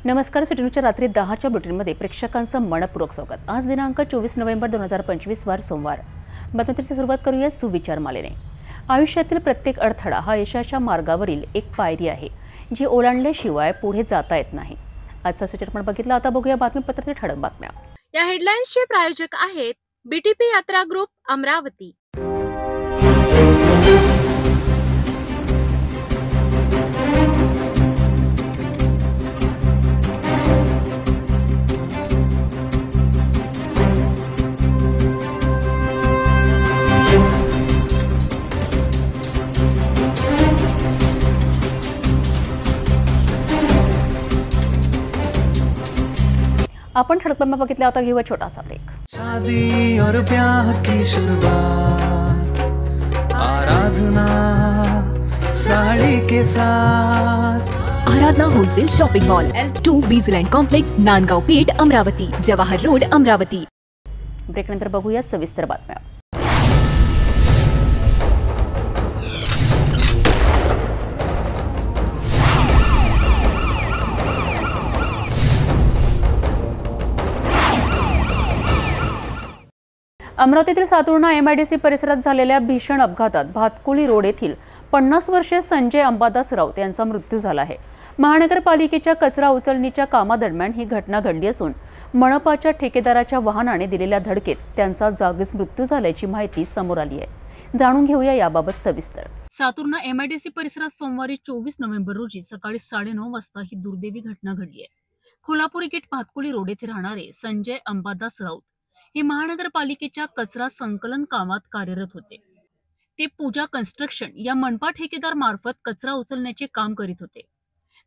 नमस्कार. सिटी न्यूजच्या रात्री 10च्या बुलेटिनमध्ये प्रेक्षकांचं मनपूर्वक स्वागत. आज दिनांक 24 नोव्हेंबर 2025 वार सोमवार. बातमीची सुरुवात करूया सुविचार मालेने. आयुष्यातील प्रत्येक अडथळा हा यशाच्या मार्गावरील एक पायरी आहे जी ओलांडल्याशिवाय पुढे जाता येत नाही. आजचा सुविचार आपण बघितला. आता बघूया बातमीपत्रातील ठळक बातम्या. या हेडलाईन्सचे प्रायोजक आहेत बीटीपी यात्रा ग्रुप अमरावती. आपण ठळक बातम्या बघितल्या. आता घेऊया छोटासा ब्रेक. शादी और ब्याह की शुरुआत आराधना साड़ी के साथ. Aradhana wholesale shopping mall L2 बीझलँड complex, Nandgaon Peth, Amravati, Jawahar road, Amravati. Break नंतर बघूया सविस्तर बातम्या. अमरावतीतील सातुर्णा MIDC परिसरात झालेल्या भीषण अपघातात भातकुली रोड येथील 50 वर्षीय संजय अंबादास राऊत यांचा मृत्यू झाला आहे. महानगरपालिकेच्या कचरा उचलणीच्या कामादरम्यान ही घटना घडली असून मनपाच्या ठेकेदाराच्या वाहनाने दिलेल्या धडकेत त्यांचा जागीच मृत्यू झाल्याची माहिती समोर आली आहे. जाणून घेऊया याबाबत सविस्तर. सातुर्णा MIDC परिसरात सोमवारी 24 नोव्हेंबर रोजी सकाळी 9:30 वाजता ही दुर्दैवी घटना घडली आहे. कोल्हापुरी गेट भातकुली रोड येथे राहणारे संजय अंबादास राऊत हे महानगरपालिकेच्या कचरा संकलन कामात कार्यरत होते. ते पूजा कन्स्ट्रक्शन या मनपा ठेकेदार मार्फत कचरा उचलण्याचे काम करीत होते.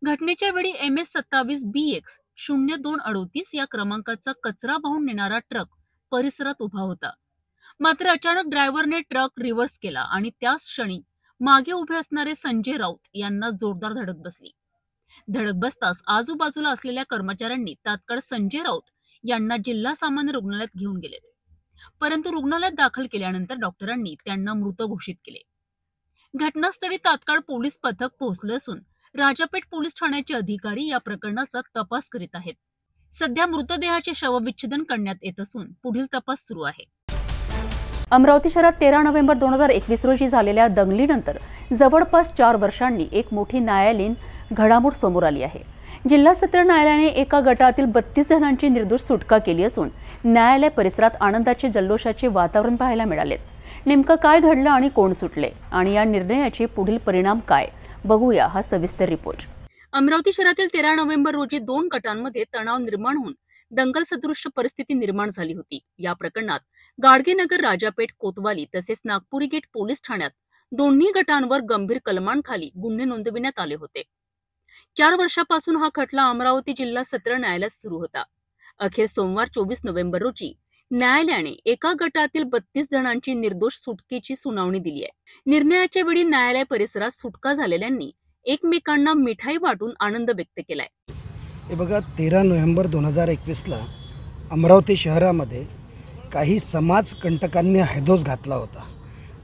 घटनेच्या वेळी MS 27BX 0238 या क्रमांकाचा कचरा वाहून नेणारा ट्रक परिसरात उभा होता. मात्र अचानक ड्रायव्हरने ट्रक रिव्हर्स केला आणि त्याच क्षणी मागे उभे असणारे संजय राऊत यांना जोरदार धडक बसली. धडक बसताच आजूबाजूला असलेल्या कर्मचाऱ्यांनी तात्काळ संजय राऊत यांना जिल्हा सामान्य रुग्णालयात घेऊन गेले, परंतु रुग्णालयात दाखल केल्यानंतर डॉक्टरांनी त्यांना मृत घोषित केले. घटनास्थळी तात्काळ पोलीस पथक पोहोचले असून राजापेठ पोलीस ठाण्याचे अधिकारी या प्रकरणाचा तपास करीत आहेत. सध्या मृतदेहाचे शवविच्छेदन करण्यात येत असून पुढील तपास सुरू आहे. अमरावती शहरात 13 नोव्हेंबर 2021 रोजी झालेल्या दंगलीनंतर जवळपास 4 वर्षांनी एक मोठी न्यायालयीन घडामोड समोर आली आहे. जिल्हा सत्र न्यायालयाने एका गटातील 32 जणांची निर्दोष सुटका केली असून न्यायालय परिसरात आनंदाचे जल्लोषाचे वातावरण पाहायला मिळाले. नेमकं काय घडलं आणि कोण सुटले आणि या निर्णयाचे पुढील परिणाम काय, बघूया हा सविस्तर रिपोर्ट. अमरावती शहरातील 13 नोव्हेंबर रोजी 2 गटांमध्ये तणाव निर्माण होऊन दंगल सदृश्य परिस्थिती निर्माण झाली होती. या प्रकरणात गाडगेनगर, राजापेठ, कोतवाली तसेच नागपुरी गेट पोलीस ठाण्यात दोन्ही गटांवर गंभीर कलमांखाली गुन्हे नोंदविण्यात आले होते. 4 वर्षापासून हा खटला अमरावती जिल्हा सत्र न्यायालयात सुरू होता. अखेर सोमवार 24 नोव्हेंबर रोजी न्यायालयाने एका गटातील 32 जणांची निर्दोष सुटकेची सुनावणी दिली आहे. निर्णयाच्या वेळी न्यायालय परिसरात सुटका झालेल्यांनी एकमेकांना मिठाई वाटून आनंद व्यक्त केलाय. हे बघा, 13 नोव्हेंबर 2021ला अमरावती शहरामध्ये काही समाजकंटकांनी हैदोस घातला होता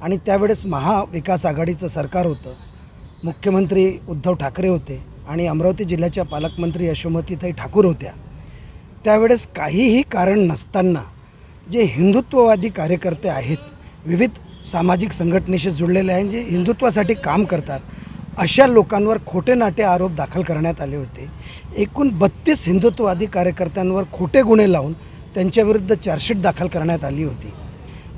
आणि त्यावेळेस महाविकास आघाडीचं सरकार होतं. मुख्यमंत्री उद्धव ठाकरे होते आणि अमरावती जिल्ह्याच्या पालकमंत्री यशोमतीताई ठाकूर होत्या. त्यावेळेस काहीही कारण नसताना जे हिंदुत्ववादी कार्यकर्ते आहेत, विविध सामाजिक संघटनेशी जुळलेले आहेत, जे हिंदुत्वासाठी काम करतात, अशा लोकांवर खोटे नाटे आरोप दाखल करण्यात आले होते. एकूण 32 हिंदुत्ववादी कार्यकर्त्यांवर खोटे गुन्हे लावून त्यांच्याविरुद्ध चार्जशीट दाखल करण्यात आली होती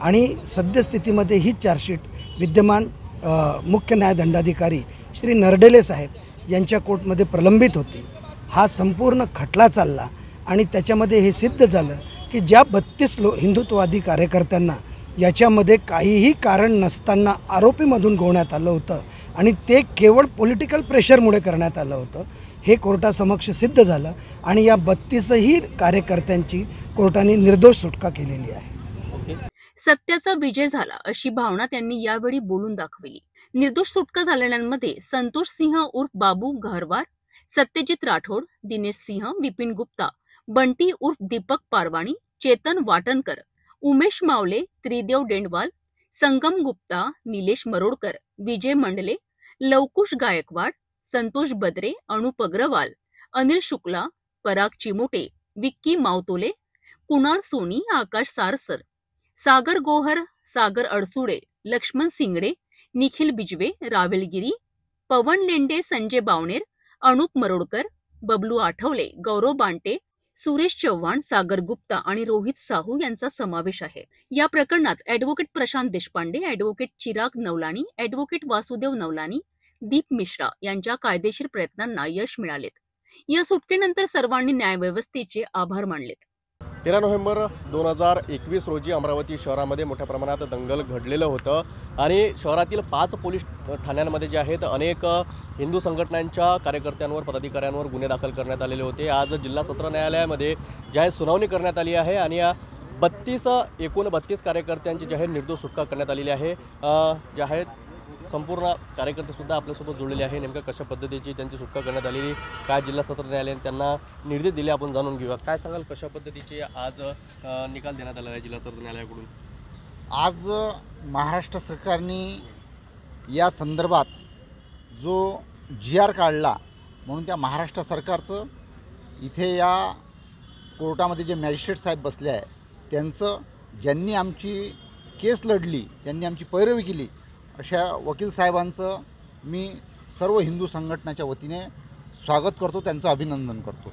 आणि सद्यस्थितीमध्ये ही चार्जशीट विद्यमान मुख्य न्यायदंडाधिकारी श्री नरडेले साहेब यांच्या कोर्टमध्ये प्रलंबित होती. हा संपूर्ण खटला चालला आणि त्याच्यामध्ये हे सिद्ध झालं की ज्या 32 हिंदुत्ववादी कार्यकर्त्यांना याच्यामध्ये काहीही कारण नसताना आरोपीमधून गोवण्यात आलं होतं आणि ते केवळ पॉलिटिकल प्रेशरमुळे करण्यात आलं होतं, हे कोर्टासमक्ष सिद्ध झालं आणि या 32ही कार्यकर्त्यांची कोर्टाने निर्दोष सुटका केलेली आहे. सत्याचा विजय झाला अशी भावना त्यांनी यावेळी बोलून दाखवली. निर्दोष सुटका झालेल्यांमध्ये संतोष सिंह उर्फ बाबू गहरवार, सत्यजित राठोड, दिनेश सिंह, विपिन गुप्ता, बंटी उर्फ दीपक पारवाणी, चेतन वाटणकर, उमेश मावले, त्रिदेव डेंडवाल, संगम गुप्ता, निलेश मरोडकर, विजय मंडले, लवकुश गायकवाड, संतोष बद्रे, अनुप अग्रवाल, अनिल शुक्ला, पराग चिमोटे, विक्की मावतोले, कुणाल सोनी, आकाश सारसर, सागर गोहर, सागर अडसुडे, लक्ष्मण सिंगडे, निखिल बिजवे, रावेल गिरी, पवन लेंडे, संजय बावणेर, अनुप मरोडकर, बबलू आठवले, गौरव बांटे, सुरेश चव्हाण, सागर गुप्ता आणि रोहित साहू यांचा समावेश आहे। या प्रकरणात advocate Prashant Deshpande, advocate Chirag Navlani, advocate Vasudev Navlani, Deep Mishra यांच्या कायदेशीर प्रयत्नांना यश मिळालेत। या सुटकेनंतर सर्वांनी न्यायव्यवस्थेचे आभार मानलेत। 13 नोव्हेंबर 2021 रोजी अमरावती शहरामध्ये मोठ्या प्रमाणात दंगल घडलेलं होतं आणि शहरातील 5 पोलीस ठाण्यांमध्ये जे आहेत अनेक हिंदू संघटनांच्या कार्यकर्त्यांवर, पदाधिकाऱ्यांवर गुन्हे दाखल करण्यात आलेले होते। आज जिल्हा सत्र न्यायालयामध्ये जे आहे सुनावणी करण्यात आली आहे आणि या एकूण 32 कार्यकर्त्यांची जे आहे निर्दोष सुटका करण्यात आलेली आहे। जे आहेत संपूर्ण कार्यकर्तेसुद्धा आपल्यासोबत जोडलेले आहे। नेमकं कशा पद्धतीची त्यांची सुटका करण्यात आलेली, काय जिल्हा सत्र न्यायालयाने त्यांना निर्देश दिले आपण जाणून घेऊया। काय सांगाल, कशा पद्धतीचे आज निकाल देण्यात आलेला आहे जिल्हा सत्र न्यायालयाकडून? आज महाराष्ट्र सरकारने या संदर्भात जो GR काढला म्हणून त्या महाराष्ट्र सरकारचं इथे या कोर्टामध्ये जे मॅजिस्ट्रेट साहेब बसले आहे त्यांचं, ज्यांनी आमची केस लढली, ज्यांनी आमची पैरवी केली, अशा वकील साहेबांचं मी सर्व हिंदू संघटनाच्या वतीने स्वागत करतो, त्यांचं अभिनंदन करतो।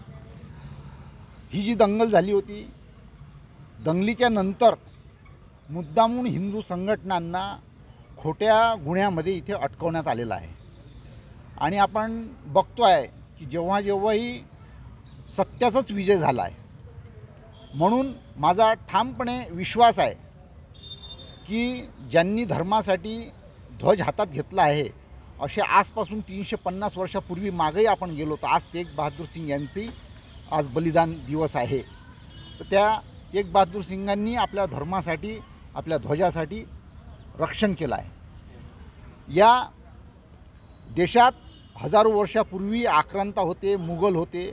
ही जी दंगल झाली होती, दंगलीच्या नंतर मुद्दामून हिंदू संघटनांना खोट्या गुन्ह्यामध्ये इथे अटकवण्यात आलेलं आहे आणि आपण बघतो आहे की जेव्हाही सत्याचाच विजय झाला आहे। म्हणून माझा ठामपणे विश्वास आहे की ज्यांनी धर्मासाठी ध्वज हातात घेतला आहे, असे आजपासून 350 वर्षापूर्वी मागेही आपण गेलो तर आज तेग बहादूर सिंग यांची आज बलिदान दिवस आहे। तर त्या तेग बहादूर सिंगांनी आपल्या धर्मासाठी, आपल्या ध्वजासाठी रक्षण केलं आहे। या देशात हजारो वर्षापूर्वी आक्रांता होते, मुघल होते,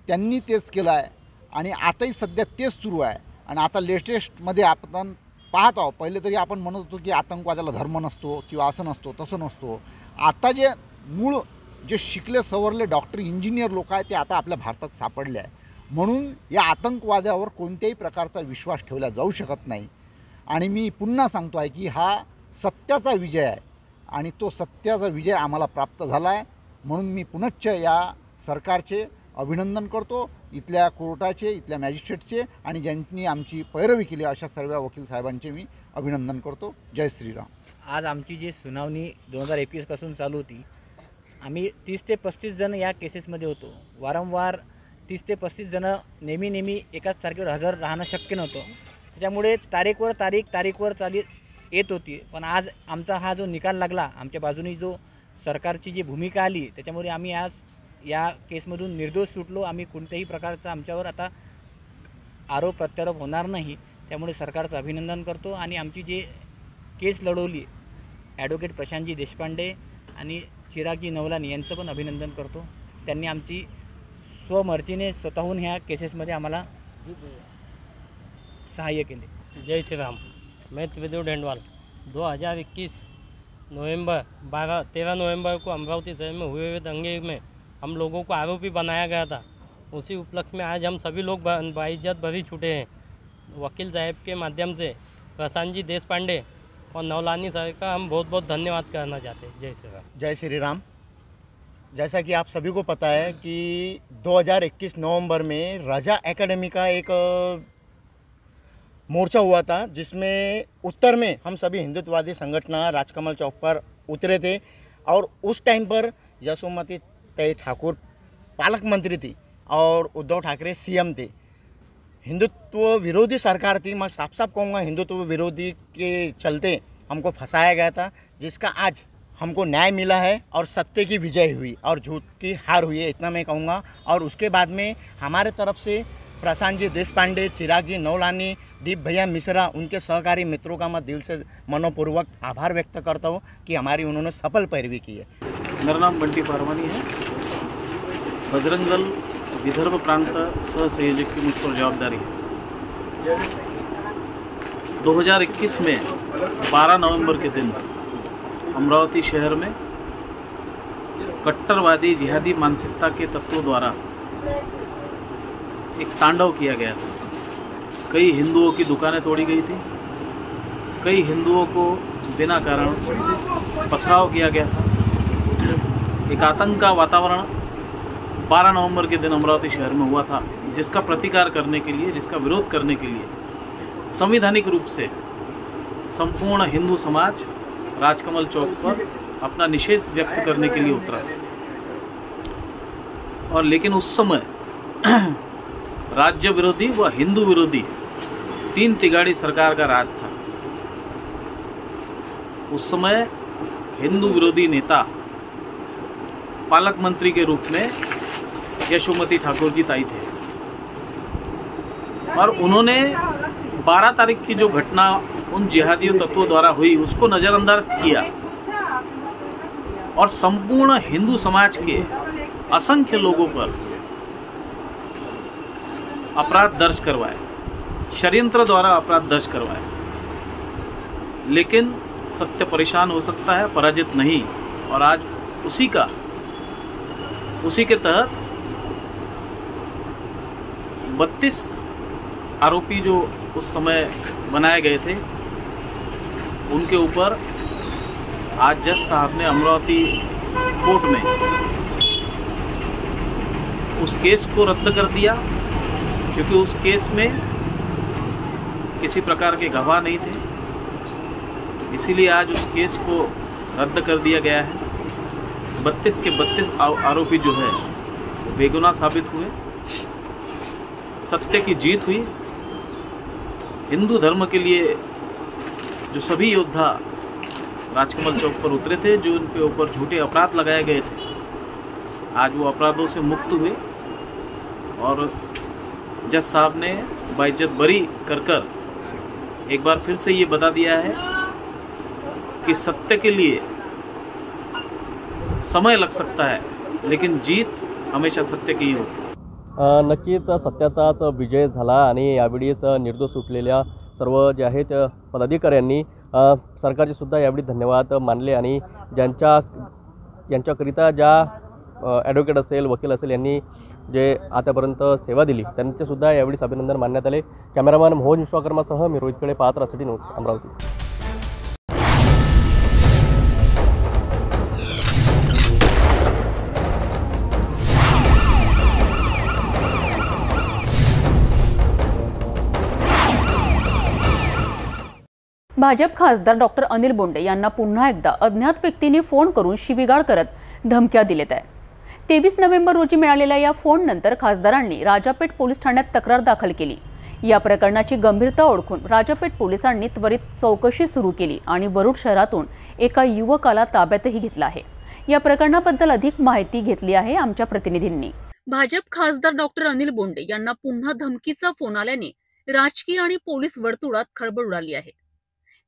त्यांनी तेच केलं आहे आणि आताही सध्या तेच सुरू आहे। आणि आता लेटेस्टमध्ये आपण पाहत आहोत, पहिले तरी आपण म्हणत होतो की आतंकवादाला धर्म नसतो किंवा असं नसतो तसं नसतो। आता जे मूळ जे शिकले सवरले डॉक्टर, इंजिनियर लोक आहेत ते आता आपल्या भारतात सापडले आहे। म्हणून या आतंकवादावर कोणत्याही प्रकारचा विश्वास ठेवला जाऊ शकत नाही आणि मी पुन्हा सांगतो आहे की हा सत्याचा विजय आहे आणि तो सत्याचा विजय आम्हाला प्राप्त झाला आहे। म्हणून मी पुनश्च या सरकारचे अभिनंदन करतो, इथल्या कोर्टाचे, इथल्या मॅजिस्ट्रेटचे आणि ज्यांनी आमची पैरवी केली अशा सर्व वकील साहेबांचे मी अभिनंदन करतो। जय श्रीराम। आज आमची जी सुनावणी 2021 पासून चालू होती, आम्ही 30 ते 35 जण या केसेसमध्ये होतो। वारंवार 30 ते 35 जण नेहमी एकाच तारखेवर हजर राहणं शक्य नव्हतं, त्याच्यामुळे तारीखवर येत होती। पण आज आमचा हा जो निकाल लागला, आमच्या बाजूने जो सरकारची जी भूमिका आली, त्याच्यामुळे आम्ही आज या केसमधून निर्दोष सुटलो। आम्ही कोणत्याही प्रकारचा आमच्यावर आता आरोप प्रत्यारोप होणार नाही, त्यामुळे सरकारचं अभिनंदन करतो। आणि आमची जी केस लढवली ॲडव्होकेट प्रशांतजी देशपांडे आणि चिरागजी नवलानी यांचं पण अभिनंदन करतो। त्यांनी आमची स्वमर्जीने स्वतःहून ह्या केसेसमध्ये आम्हाला सहाय्य केले। जय श्री राम। मैं त्रिदेव डेंडवाल 2021 13 नवंबर को अमरावती शहर में हुए हुए दंगे में हम लोगों को आरोपी बनाया गया था। उसी उपलक्ष्य में आज हम सभी लोग बाइज्जत भरी छूटे हैं। वकील साहब के माध्यम से प्रशांत जी देशपांडे और नवलानी साहब का हम बहुत बहुत धन्यवाद करना चाहते हैं। जय श्री राम। जय श्री राम। जैसा कि आप सभी को पता है कि 2021 नवंबर में रजा एकेडमी का एक मोर्चा हुआ था, जिसमें उत्तर में हम सभी हिंदुत्ववादी संगठन राजकमल चौक पर उतरे थे और उस टाइम पर यशोमती ठाकुर पालक मंत्री थी और उद्धव ठाकरे CM थे। हिंदुत्व विरोधी सरकार थी, मैं साफ साफ कहूँगा हिंदुत्व विरोधी के चलते हमको फंसाया गया था, जिसका आज हमको न्याय मिला है और सत्य की विजय हुई और झूठ की हार हुई है, इतना मैं कहूँगा। और उसके बाद में हमारे तरफ से प्रशांत जी देशपांडे, चिराग जी नवलानी, दीप भैया मिश्रा, उनके सहकारी मित्रों का मैं दिल से मनोपूर्वक आभार व्यक्त करता हूँ कि हमारी उन्होंने सफल पैरवी की है। मेरा नाम बंटी पारवानी है। बजरंग दल विदर्भ प्रांत सह संयोजक की मुझ पर जवाबदारी है। 2021 में 12 नवंबर के दिन अमरावती शहर में कट्टरवादी जिहादी मानसिकता के तत्वों द्वारा एक तांडव किया गया था। कई हिंदुओं की दुकानें तोड़ी गई थी, कई हिंदुओं को बिना कारण पथराव किया गया था। एक आतंक का वातावरण 12 नवंबर के दिन अमरावती शहर में हुआ था, जिसका प्रतिकार करने के लिए, जिसका विरोध करने के लिए संवैधानिक रूप से संपूर्ण हिंदू समाज राजकमल चौक पर अपना निषेध व्यक्त करने के लिए उतरा। और लेकिन उस समय राज्य विरोधी व हिंदू विरोधी 3 तिगाड़ी सरकार का राज था। उस समय हिंदू विरोधी नेता पालक मंत्री के रूप में यशोमती ठाकुर की ताई थे, और उन्होंने 12 तारीख की जो घटना उन जिहादी तत्वों द्वारा हुई उसको नज़रअंदाज किया और संपूर्ण हिंदू समाज के असंख्य लोगों पर अपराध दर्ज करवाए, षड्यंत्र द्वारा अपराध दर्ज करवाए। लेकिन सत्य परेशान हो सकता है, पराजित नहीं। और आज उसी के तहत 32 आरोपी जो उस समय बनाए गए थे, उनके ऊपर आज जज साहब ने अमरावती कोर्ट में उस केस को रद्द कर दिया, क्योंकि उस केस में किसी प्रकार के गवाह नहीं थे। इसीलिए आज उस केस को रद्द कर दिया गया है। 32 के 32 आरोपी जो है बेगुनाह साबित हुए, सत्य की जीत हुई। हिंदू धर्म के लिए जो सभी योद्धा राजकमल चौक पर उतरे थे, जो उनके ऊपर झूठे अपराध लगाए गए थे, आज वो अपराधों से मुक्त हुए और जज साहब ने बाइज्जत बरी कर एक बार फिर से ये बता दिया है कि सत्य के लिए समय लग सकता है, लेकिन जीत हमेशा सत्य की ही होती है। नक्कीच सत्याचाच विजय झाला आणि यावेळीच निर्दोष सुटलेल्या सर्व जे आहेत पदाधिकाऱ्यांनी सरकारचे सुद्धा यावेळी धन्यवाद मानले आणि यांच्याकरिता ज्या ॲडव्होकेट असेल, वकील असेल, यांनी जे आतापर्यंत सेवा दिली त्यांचे सुद्धा यावेळी अभिनंदन मानण्यात आले। कॅमेरामॅन मोहन विश्वकर्मासह मी रोहित कडे, पाहत राहा सिटी न्यूज, अमरावती। भाजप खासदार डॉक्टर अनिल बोंडे यांना पुन्हा एकदा अज्ञात व्यक्तीने फोन करून शिवीगाळ करत धमक्या दिलेत आहे। 23 नोव्हेंबर रोजी मिळालेल्या या फोननंतर खासदारांनी राजापेठ पोलीस ठाण्यात तक्रार दाखल केली। या प्रकरणाची गंभीरता ओळखून राजापेठ पोलिसांनी त्वरित चौकशी सुरू केली आणि वरुड शहरातून एका युवकाला ताब्यातही घेतलं आहे। या प्रकरणाबद्दल अधिक माहिती घेतली आहे आमच्या प्रतिनिधींनी। भाजप खासदार डॉक्टर अनिल बोंडे यांना पुन्हा धमकीचा फोन आल्याने राजकीय आणि पोलीस वर्तुळात खळबळ उडाली आहे।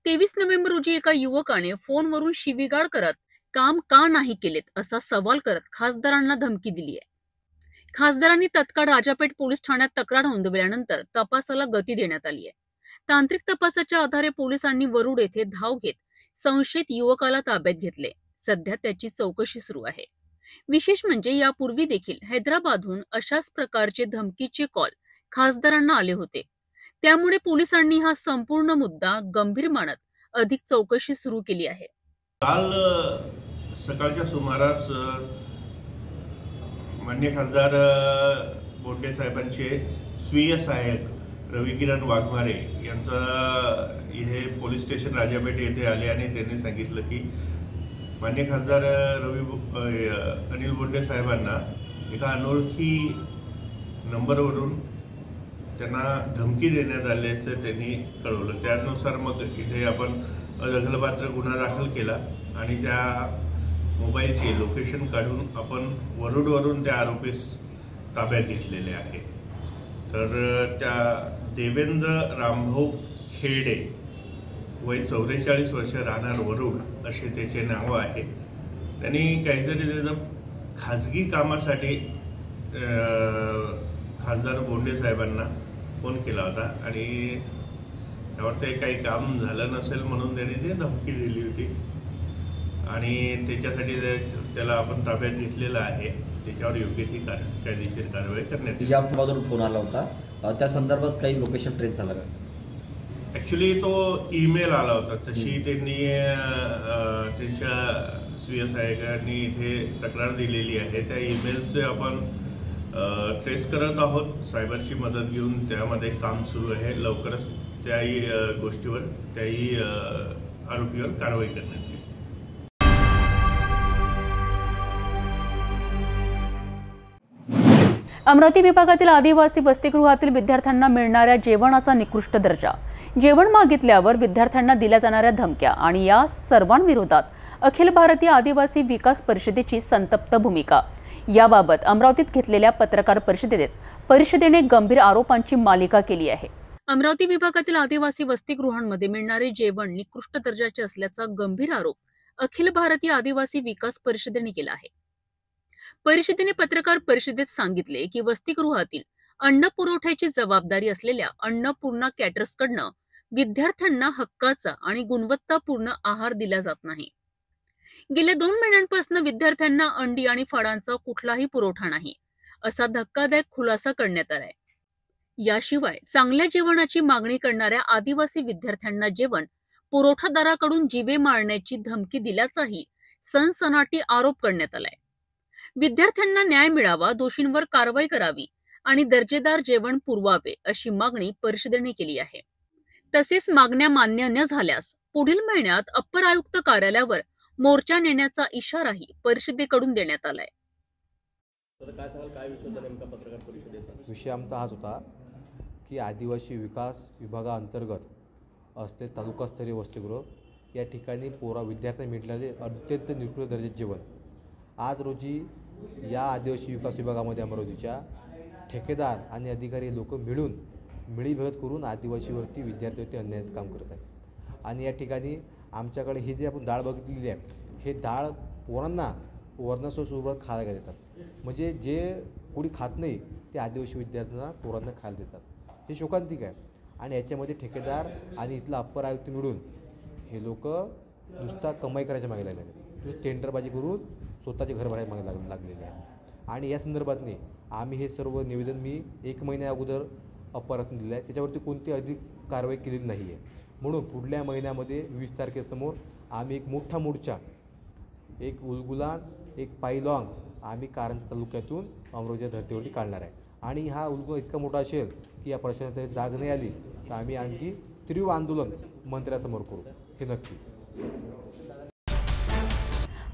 23 नोव्हेंबर रोजी एका युवकाने फोनवरून शिवीगाळ करत काम का नाही केलेत असा सवाल करत खासदारांना धमकी दिली आहे। खासदारांनी तत्काळ राजापेठ पोलीस ठाण्यात तक्रार नोंदवल्यानंतर तपासाला गती देण्यात आली आहे। तांत्रिक तपासाच्या आधारे पोलिसांनी वरुड येथे धाव घेत संशयित युवकाला ताब्यात घेतले। सध्या त्याची चौकशी सुरू आहे। विशेष म्हणजे यापूर्वी देखील हैदराबादहून अशाच प्रकारचे धमकीचे कॉल खासदारांना आले होते। त्यामुळे पोलिसांनी हा संपूर्ण मुद्दा गंभीर मानत अधिक चौकशी सुरू केली आहे। काल सकाळच्या सुमारास माननीय खासदार बोंडे साहेबांचे स्वीय सहाय्यक रविकिरण वाघमारे यांचं हे पोलीस स्टेशन राजापेठ येथे आले आणि त्यांनी सांगितलं की माननीय खासदार अनिल बोंडे साहेबांना एका अनोळखी नंबरवरून त्यांना धमकी देण्यात आल्याचं त्यांनी कळवलं। त्यानुसार मग इथे आपण दखलपात्र गुन्हा दाखल केला आणि त्या मोबाईलची लोकेशन काढून आपण वरुडवरून त्या आरोपीस ताब्यात घेतलेले आहे। तर त्या देवेंद्र रामभाऊ खेरडे वय 44 वर्ष, राहणार वरुड असे त्याचे नाव आहे। त्यांनी काहीतरी त्याचं खाजगी कामासाठी खासदार बोंडे साहेबांना फोन केला होता आणि त्यावर ते काही काम झालं नसेल म्हणून त्यांनी ते धमकी दिली होती आणि त्याच्यासाठी त्याला आपण ताब्यात घेतलेलं आहे। त्याच्यावर योग्य ती कायदेशीर कारवाई करण्यात येईल. या बाजूला फोन आला होता, त्या संदर्भात काही लोकेशन ट्रेस झाला का? ॲक्च्युली तो ईमेल आला होता, तशी त्यांनी त्यांच्या स्वीय सहाय्यकांनी इथे तक्रार दिलेली आहे. त्या ईमेलचे आपण ट्रेस करत आहोत सायबरची मदत घेऊन. त्यामध्ये काम सुरू आहे. लवकरच त्याही गोष्टीवर त्याही आरोपीवर कारवाई करण्यात येईल. अमरावती विभागातील आदिवासी वसतिगृहातील विद्यार्थ्यांना मिळणाऱ्या जेवणाचा निकृष्ट दर्जा, जेवण मागितल्यावर विद्यार्थ्यांना दिल्या जाणाऱ्या धमक्या आणि या सर्वांविरोधात अखिल भारतीय आदिवासी विकास परिषदेची संतप्त भूमिका. याबाबत अमरावतीत घेतलेल्या पत्रकार परिषदेने गंभीर आरोपांची मालिका केली आहे. अमरावती विभागातील आदिवासी वसतिगृहांमध्ये मिळणारे जेवण निकृष्ट दर्जाचे असल्याचा गंभीर आरोप अखिल भारतीय आदिवासी विकास परिषदेने केला आहे. परिषदेने पत्रकार परिषदेत सांगितले की वसतिगृहातील अन्न पुरवठ्याची जबाबदारी असलेल्या अन्नपूर्णा कॅटरर्सकडनं विद्यार्थ्यांना हक्काचा आणि गुणवत्तापूर्ण आहार दिला जात नाही. गेल्या 2 महिन्यांपासून विद्यार्थ्यांना अंडी आणि फळांचा कुठलाही पुरवठा नाही, असा धक्कादायक खुलासा करण्यात आलाय. याशिवाय चांगल्या जेवणाची मागणी करणाऱ्या आदिवासी विद्यार्थ्यांना जेवण पुरवठादाराकडून जीवे मारण्याची धमकी दिल्याचाही सनसनाटी आरोप करण्यात आलाय. विद्यार्थ्यांना न्याय मिळावा, दोषींवर कारवाई करावी आणि दर्जेदार जेवण पुरवावे अशी मागणी परिषदेने केली आहे. तसेच मागण्या मान्य न झाल्यास पुढील महिन्यात अप्पर आयुक्त कार्यालयावर मोर्चा नेण्याचा इशाराही परिषदेकडून देण्यात आलाय. विषय आमचा हाच होता की आदिवासी विकास विभागाअंतर्गत असलेले तालुकास्तरीय वसतिगृह या ठिकाणी विद्यार्थ्यांना मिळालेले अत्यंत निकृष्ट दर्जाचे जेवण. आज रोजी या आदिवासी विकास विभागामध्ये अमरावतीच्या ठेकेदार आणि अधिकारी लोक मिळीभेद करून आदिवासीवरती विद्यार्थ्यांवरती अन्यायाचं काम करत आहेत. आणि या ठिकाणी आमच्याकडे ही जे आपण डाळ बघितलेली आहे, हे डाळ पोरांना वर्णासोबत खायला देतात. म्हणजे जे कोणी खात नाही ते आदिवासी विद्यार्थ्यांना पोरांना खायला देतात. हे शोकांतिक आहे. आणि याच्यामध्ये ठेकेदार आणि इथला अप्पर आयुक्त मिळून हे लोक नुसता कमाई करायच्या मागे लागले आहेत. टेंडरबाजी करून स्वतःचे घर भरायला मागे लागलेले आहेत. आणि या संदर्भातने आम्ही हे सर्व निवेदन मी 1 महिन्या अगोदर अप्परातून दिलं आहे. त्याच्यावरती कोणती अधिक कारवाई केलेली नाही आहे. म्हणून पुढल्या महिन्यामध्ये 20 तारखेसमोर आम्ही एक मोठा मोर्चा, एक उलगुलान, एक पायलॉंग आम्ही कारंजा तालुक्यातून अमरावतीच्या धर्तीवरती काढणार आहे. आणि हा उलगुलान इतका मोठा असेल की या प्रश्नात जाग नाही आली तर आम्ही आणखी तीव्र आंदोलन मंत्र्यासमोर करू, हे नक्की.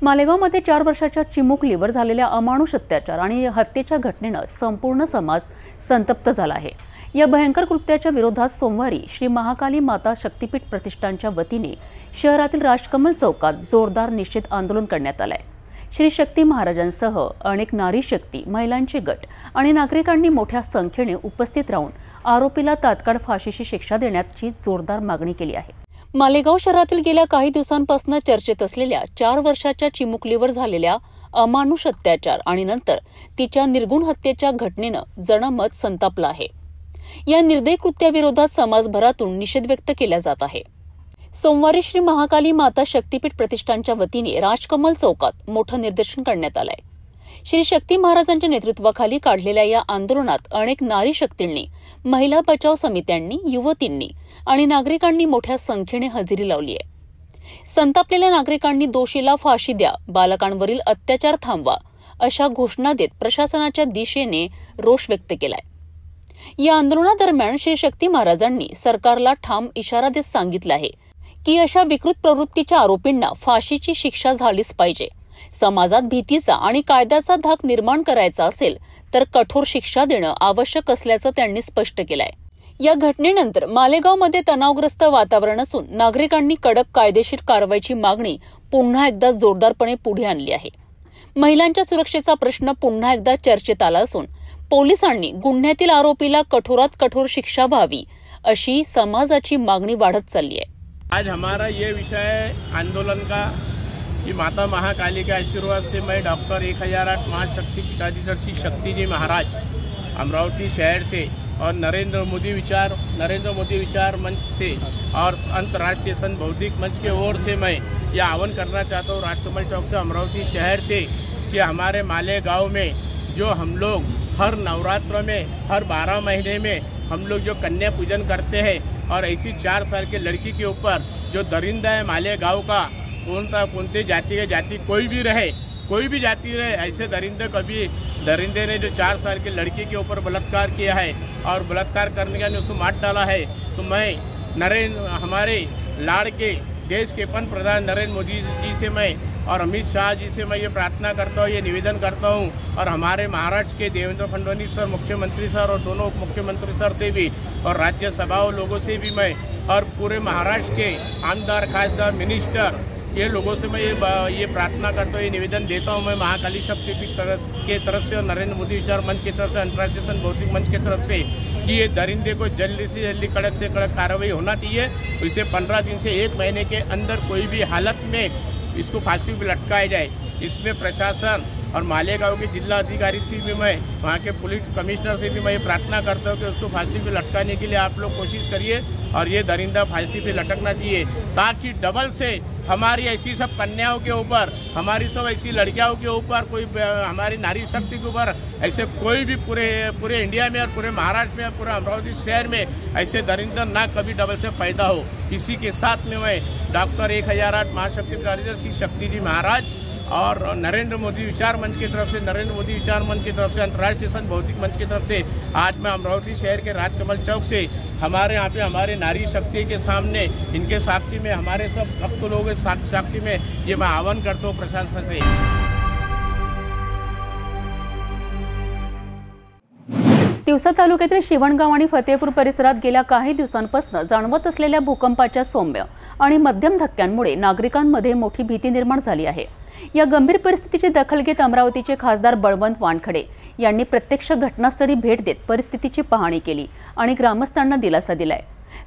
मालेगावमध्ये 4 वर्षाच्या चिमुकलीवर झालेल्या अमानुष अत्याचार आणि हत्येच्या घटनेनं संपूर्ण समाज संतप्त झाला आहे. या भयंकर कृत्याच्या विरोधात सोमवारी श्री महाकाली माता शक्तीपीठ प्रतिष्ठानच्या वतीने शहरातील राजकमल चौकात जोरदार निषेध आंदोलन करण्यात आलंय. श्री शक्ती महाराजांसह अनेक नारी शक्ती, महिलांचे गट आणि नागरिकांनी मोठ्या संख्येने उपस्थित राहून आरोपीला तात्काळ फाशीची शिक्षा देण्याची जोरदार मागणी केली आहे. मालेगाव शहरातील गेल्या काही दिवसांपासून चर्चेत असलेल्या 4 वर्षाच्या चिमुकलीवर झालेल्या अमानुष अत्याचार आणि नंतर तिच्या निर्गुण हत्येच्या घटनेनं जनमत संतापलं आहे. या निर्दयी कृत्याविरोधात समाजभरातून निषेध व्यक्त केला जात आहे. सोमवारी श्री महाकाली माता शक्तीपीठ प्रतिष्ठानच्या वतीने राजकमल चौकात मोठं निदर्शन करण्यात आलंय. श्री शक्ती महाराजांच्या नेतृत्वाखाली काढलेल्या या आंदोलनात अनेक नारी शक्तींनी, महिला बचाव समित्यांनी, युवतींनी आणि नागरिकांनी मोठ्या संख्येने हजेरी लावली आहे. संतापलेल्या नागरिकांनी दोषीला फाशी द्या, बालकांवरील अत्याचार थांबवा अशा घोषणा देत प्रशासनाच्या दिशेने रोष व्यक्त केलाय. या आंदोलनादरम्यान श्री शक्ती महाराजांनी सरकारला ठाम इशारा देत सांगितलं आहे की अशा विकृत प्रवृत्तीच्या आरोपींना फाशीची शिक्षा झालीच पाहिजे. समाजात भीतीचा आणि कायद्याचा धाक निर्माण करायचा असेल तर कठोर शिक्षा देणं आवश्यक असल्याचं त्यांनी स्पष्ट केलंय. या घटनेनंतर मालेगावमध्ये तणावग्रस्त वातावरण असून नागरिकांनी कडक कायदेशीर कारवाईची मागणी पुन्हा एकदा जोरदारपणे पुढे आणली आहे. महिलांच्या सुरक्षेचा प्रश्न पुन्हा एकदा चर्चेत आला असून पोलिसांनी गुन्ह्यातील आरोपीला कठोरात कठोर शिक्षा व्हावी अशी समाजाची मागणी वाढत चालली आहे. आज हमारा ये विषय आंदोलन का कि माता महाकाली के आशीर्वाद से मैं डॉक्टर 1008 महाशक्ति पीठाधीश्वर श्री शक्ति जी महाराज अमरावती शहर से और नरेंद्र मोदी विचार मंच से और अंतर्राष्ट्रीय संत बौद्धिक मंच के ओर से मैं यह आह्वान करना चाहता हूँ राजकमल चौक से, अमरावती शहर से कि हमारे मालेगांव में जो हम लोग हर नवरात्र में, हर 12 महीने में हम लोग जो कन्या पूजन करते हैं, और ऐसी 4 साल की लड़की के ऊपर जो दरिंदा है मालेगांव का, कौनते जाति के जाति कोई भी रहे, कोई भी जाति रहे, ऐसे दरिंदे ने जो 4 साल की लड़की के ऊपर बलात्कार किया है और बलात्कार करने के लिए उसको मार डाला है, तो मैं हमारे लाड़ के देश के प्रधान नरेंद्र मोदी जी से मैं और अमित शाह जी से मैं ये प्रार्थना करता हूँ, ये निवेदन करता हूँ, और हमारे महाराष्ट्र के देवेंद्र फडणवीस सर मुख्यमंत्री सर और दोनों उप मुख्यमंत्री सर से भी और राज्यसभा लोगों से भी मैं और पूरे महाराष्ट्र के आमदार खासदार मिनिस्टर ये लोगों से मैं ये प्रार्थना करता हूँ, ये निवेदन देता हूँ मैं महाकाली शक्ति के तरफ से और नरेंद्र मोदी विचार मंच की तरफ से, अंतर्राष्ट्रीय भौतिक मंच की तरफ से कि ये दरिंदे को जल्दी से जल्दी कड़क से कड़क कार्रवाई होना चाहिए। इसे 15 दिन से 1 महीने के अंदर कोई भी हालत में इसको फांसी पर लटकाया जाए। इसमें प्रशासन और मालेगांव के जिला अधिकारी से भी मैं, वहाँ के पुलिस कमिश्नर से भी मैं ये प्रार्थना करता हूँ कि उसको फांसी पे लटकाने के लिए आप लोग कोशिश करिए और ये दरिंदा फांसी पे लटकना चाहिए, ताकि डबल से हमारी ऐसी सब कन्याओं के ऊपर, हमारी सब ऐसी लड़कियों के ऊपर, कोई हमारी नारी शक्ति के ऊपर ऐसे कोई भी पूरे इंडिया में और पूरे महाराष्ट्र में और पूरे अमरावती शहर में ऐसे दरिंदा ना कभी डबल से पैदा हो। इसी के साथ में मैं डॉक्टर 1008 महाशक्ति पीठाधीश्वर श्री शक्ति जी महाराज और नरेंद्र मोदी विचार मंच की तरफ से, अंतर्राष्ट्रीय संत भौतिक मंच की तरफ से आज मैं अमरावती शहर के राजकमल चौक से हमारे यहाँ पे हमारे नारी शक्ति के सामने इनके साक्षी में, हमारे सब भक्त लोगों के साक्षी में ये मैं आह्वान करता हूँ प्रशासन से। तिवसा तालुक्यातील शिवणगाव आणि फतेपूर परिसरात गेल्या काही दिवसांपासून जाणवत असलेल्या भूकंपाच्या सौम्य आणि मध्यम धक्क्यांमुळे नागरिकांमध्ये मोठी भीती निर्माण झाली आहे। या गंभीर परिस्थितीची दखल घेत अमरावतीचे खासदार बळवंत वानखडे यांनी प्रत्यक्ष घटनास्थळी भेट देत परिस्थितीची पाहणी केली आणि ग्रामस्थांना दिलासा दिलाय।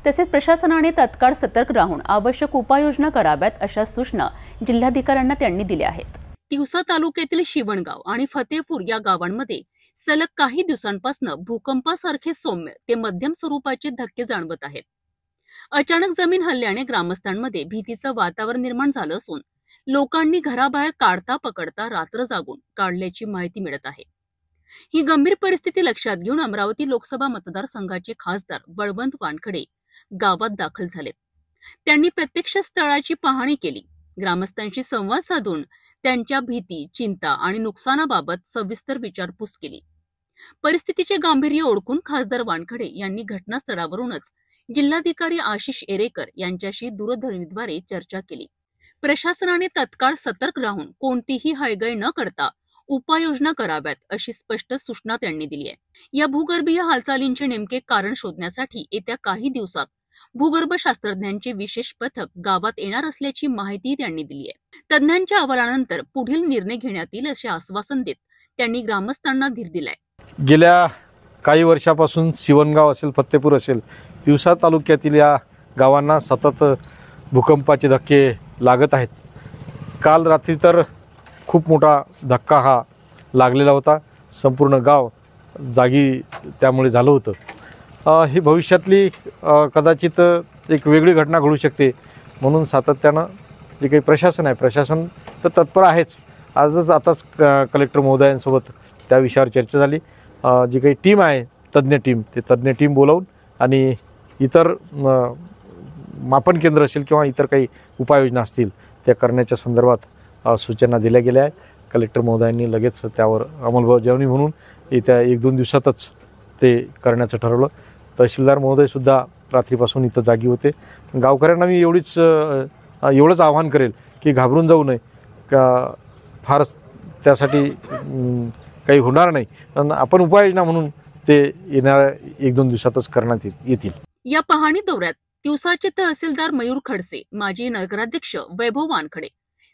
तसेच प्रशासनाने तात्काळ सतर्क राहून आवश्यक उपाययोजना कराव्यात अशा सूचना जिल्हाधिकाऱ्यांना त्यांनी दिल्या आहेत। तिवसा तालुक्यातील शिवणगाव आणि फतेपूर या गावांमध्ये सलग काही दिवसांपासून भूकंपासारखे सौम्य ते मध्यम स्वरूपाचे धक्के जाणवत आहेत। अचानक जमीन हलल्याने ग्रामस्थांमध्ये भीतीचं वातावरण निर्माण झालं असून लोकांनी घराबाहेर काढता पकडता रात्र जागून काढल्याची माहिती मिळत आहे। ही गंभीर परिस्थिती लक्षात घेऊन अमरावती लोकसभा मतदारसंघाचे खासदार बळवंत वानखडे गावात दाखल झालेत। त्यांनी प्रत्यक्ष स्थळाची पाहणी केली, ग्रामस्थांशी संवाद साधून त्यांच्या भीती, चिंता आणि नुकसानाबाबत सविस्तर विचारपूस केली। परिस्थितीचे गांभीर्य ओळखून खासदार वानखडे यांनी घटनास्थळावरूनच जिल्हाधिकारी आशिष एरेकर यांच्याशी दूरध्वनीद्वारे चर्चा केली। प्रशासनाने तत्काळ सतर्क राहून कोणतीही हयगय न करता उपाययोजना कराव्यात अशी स्पष्ट सूचना त्यांनी दिली आहे। या भूगर्भीय हालचालींचे नेमके कारण शोधण्यासाठी येत्या काही दिवसात भूगर्भ शास्त्रज्ञांचे विशेष पथक गावात येणार असल्याची माहिती त्यांनी दिली आहे। तज्ञांच्या अहवालानंतर पुढील निर्णय घेण्यात येईल असे आश्वासन देत त्यांनी ग्रामस्थांना धीर दिलाय। गेल्या काही वर्षापासून शिवणगाव असेल, फतेपूर असेल, तिवसा तालुक्यातील या गावांना सतत भूकंपाचे धक्के लागत आहेत। काल रात्री तर खूप मोठा धक्का हा लागलेला होता, संपूर्ण गाव जागी त्यामुळे झालं होतं। ही भविष्यातली कदाचित एक वेगळी घटना घडू शकते, म्हणून सातत्यानं जे काही प्रशासन आहे, प्रशासन तर तत्पर आहेच। आताच कलेक्टर महोदयांसोबत त्या विषयावर चर्चा झाली। जी काही टीम आहे, तज्ञ टीम बोलावून आणि इतर मापन केंद्र असेल किंवा इतर काही उपाययोजना असतील त्या करण्याच्या संदर्भात सूचना दिल्या गेल्या आहेत। कलेक्टर महोदयांनी लगेच त्यावर अंमलबजावणी म्हणून येत्या 1-2 दिवसातच ते करण्याचं ठरवलं। तहसीलदार महोदयसुद्धा रात्रीपासून इथं जागी होते। गावकऱ्यांना मी एवढंच आवाहन करेल की घाबरून जाऊ नये, का फार त्यासाठी काही होणार नाही, पण आपण उपाययोजना म्हणून ते येणाऱ्या 1-2 दिवसातच करण्यात येतील। या पाहणी दौऱ्यात तिवसाचे तहसीलदार मयूर खडसे, माजी नगराध्यक्ष वैभव वानखडे,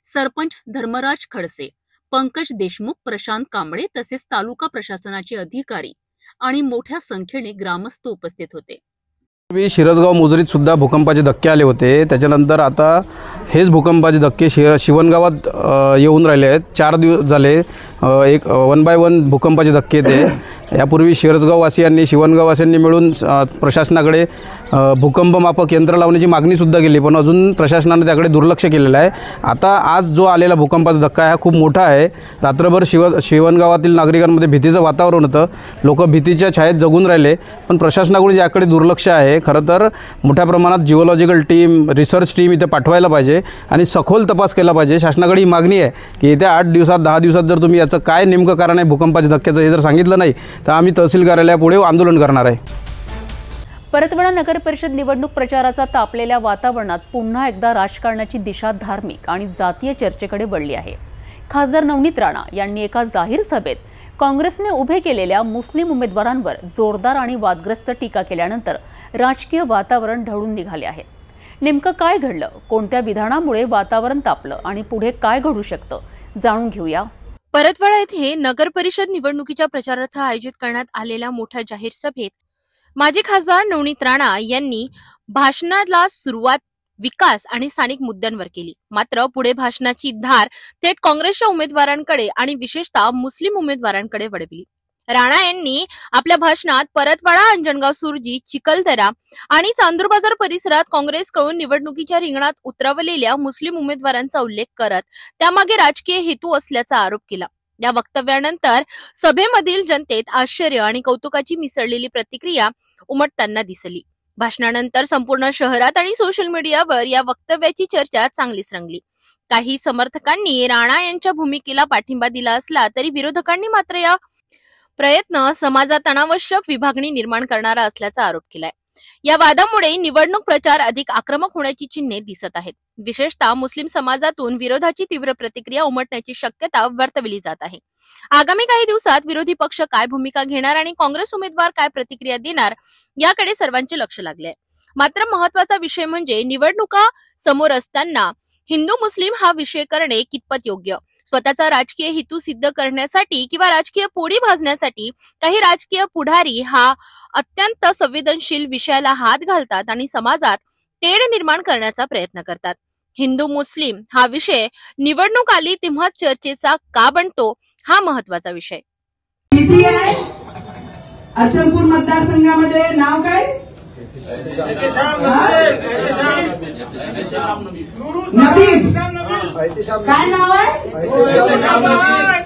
सरपंच धर्मराज खडसे, पंकज देशमुख, प्रशांत कांबळे तसेच तालुका प्रशासनाचे अधिकारी आणि मोठ्या संख्येने ग्रामस्थ उपस्थित होते। शिरसगाव मोजरीत सुद्धा भूकंपाचे धक्के आले होते। त्याच्यानंतर आता हेच भूकंपाचे धक्के शिवणगावात येऊन राहिले आहेत। 4 दिवस झाले एक 1 बाय 1 भूकंपाचे धक्के ते। यापूर्वी शिरसगाववासियांनी शिवणगाववासियांनी मिळून प्रशासनाकडे भूकंप मापक यंत्र लावण्याची मागणीसुद्धा केली, पण अजून प्रशासनाने त्याकडे दुर्लक्ष केलेलं आहे। आता आज जो आलेला भूकंपाचा धक्का आहे हा खूप मोठा आहे। रात्रभर शिवणगावातील नागरिकांमध्ये भीतीचं वातावरण होतं, लोक भीतीच्या छायेत जगून राहिले, पण प्रशासनाकडून याकडे दुर्लक्ष आहे। खरं तर मोठ्या प्रमाणात जिओलॉजिकल टीम, रिसर्च टीम इथे पाठवायला पाहिजे आणि सखोल तपास केला पाहिजे। शासनाकडे ही मागणी आहे की येत्या 8 दिवसात 10 दिवसात जर तुम्ही याचं काय नेमकं कारण आहे भूकंपाच्या धक्क्याचं हे जर सांगितलं नाही तर आम्ही तहसील कार्यालयापुढे आंदोलन करणार आहे। परतवाडा नगर परिषद निवडणूक प्रचाराचा तापलेल्या वातावरणात पुन्हा एकदा राजकारणाची दिशा धार्मिक आणि जातीय चर्चेकडे वळली आहे। खासदार नवनीत राणा यांनी एका जाहीर सभेत काँग्रेसने उभे केलेल्या मुस्लिम उमेदवारांवर जोरदार आणि वादग्रस्त टीका केल्यानंतर राजकीय वातावरण ढवळून निघाले आहे। नेमकं काय घडलं, कोणत्या विधानामुळे वातावरण तापलं आणि पुढे काय घडू शकतं जाणून घेऊया। परतवाडा येथे नगर परिषद निवडणुकीच्या प्रचारार्थ आयोजित करण्यात आलेल्या मोठ्या जाहीर सभेत माजी खासदार नवनीत राणा यांनी भाषणाला सुरुवात विकास आणि स्थानिक मुद्द्यांवर केली। मात्र पुढे भाषणाची धार थेट काँग्रेसच्या उमेदवारांकडे आणि विशेषतः मुस्लिम उमेदवारांकडे वळवली। राणा यांनी आपल्या भाषणात परतवाडा, अंजनगाव, सुरजी, चिखलदरा आणि चांदूर बाजार परिसरात काँग्रेसकडून निवडणुकीच्या रिंगणात उतरवलेल्या मुस्लिम उमेदवारांचा उल्लेख करत त्यामागे राजकीय हेतू असल्याचा आरोप केला। या वक्तव्यानंतर सभेमधील जनतेत आश्चर्य आणि कौतुकाची मिसळलेली प्रतिक्रिया उमटताना दिसली। भाषणानंतर संपूर्ण शहरात आणि सोशल मीडियावर या वक्तव्याची चर्चा चांगलीच रंगली। काही समर्थकांनी राणा यांच्या भूमिकेला पाठिंबा दिला असला तरी विरोधकांनी मात्र या प्रयत्न समाजात अनावश्यक विभागणी निर्माण करणारा असल्याचा आरोप केलाय। या वादामुळे निवडणूक प्रचार अधिक आक्रमक होण्याची चिन्हे दिसत आहेत। विशेषतः मुस्लिम समाजातून विरोधाची तीव्र प्रतिक्रिया उमटण्याची शक्यता वर्तवली जात आहे। आगामी काही दिवसात विरोधी पक्ष काय भूमिका घेणार आणि काँग्रेस उमेदवार काय प्रतिक्रिया देणार याकडे सर्वांचे लक्ष लागले आहे। मात्र महत्त्वाचा विषय म्हणजे निवडणुका समोर असताना हिंदू मुस्लिम हा विषय करणे कितपत योग्य। स्वतःचा राजकीय हेतू सिद्ध करण्यासाठी किंवा राजकीय पोळी भाजण्यासाठी काही राजकीय पुढारी हा अत्यंत संवेदनशील विषयाला हात घालतात आणि समाजात तेढ निर्माण करण्याचा प्रयत्न करतात। हिंदू मुस्लिम हा विषय निवडणूक आली तेव्हा चर्चेचा का बनतो हा महत्त्वाचा विषय। अचलपूर मतदारसंघामध्ये नाव काय? नबीब। काय नाव आहे?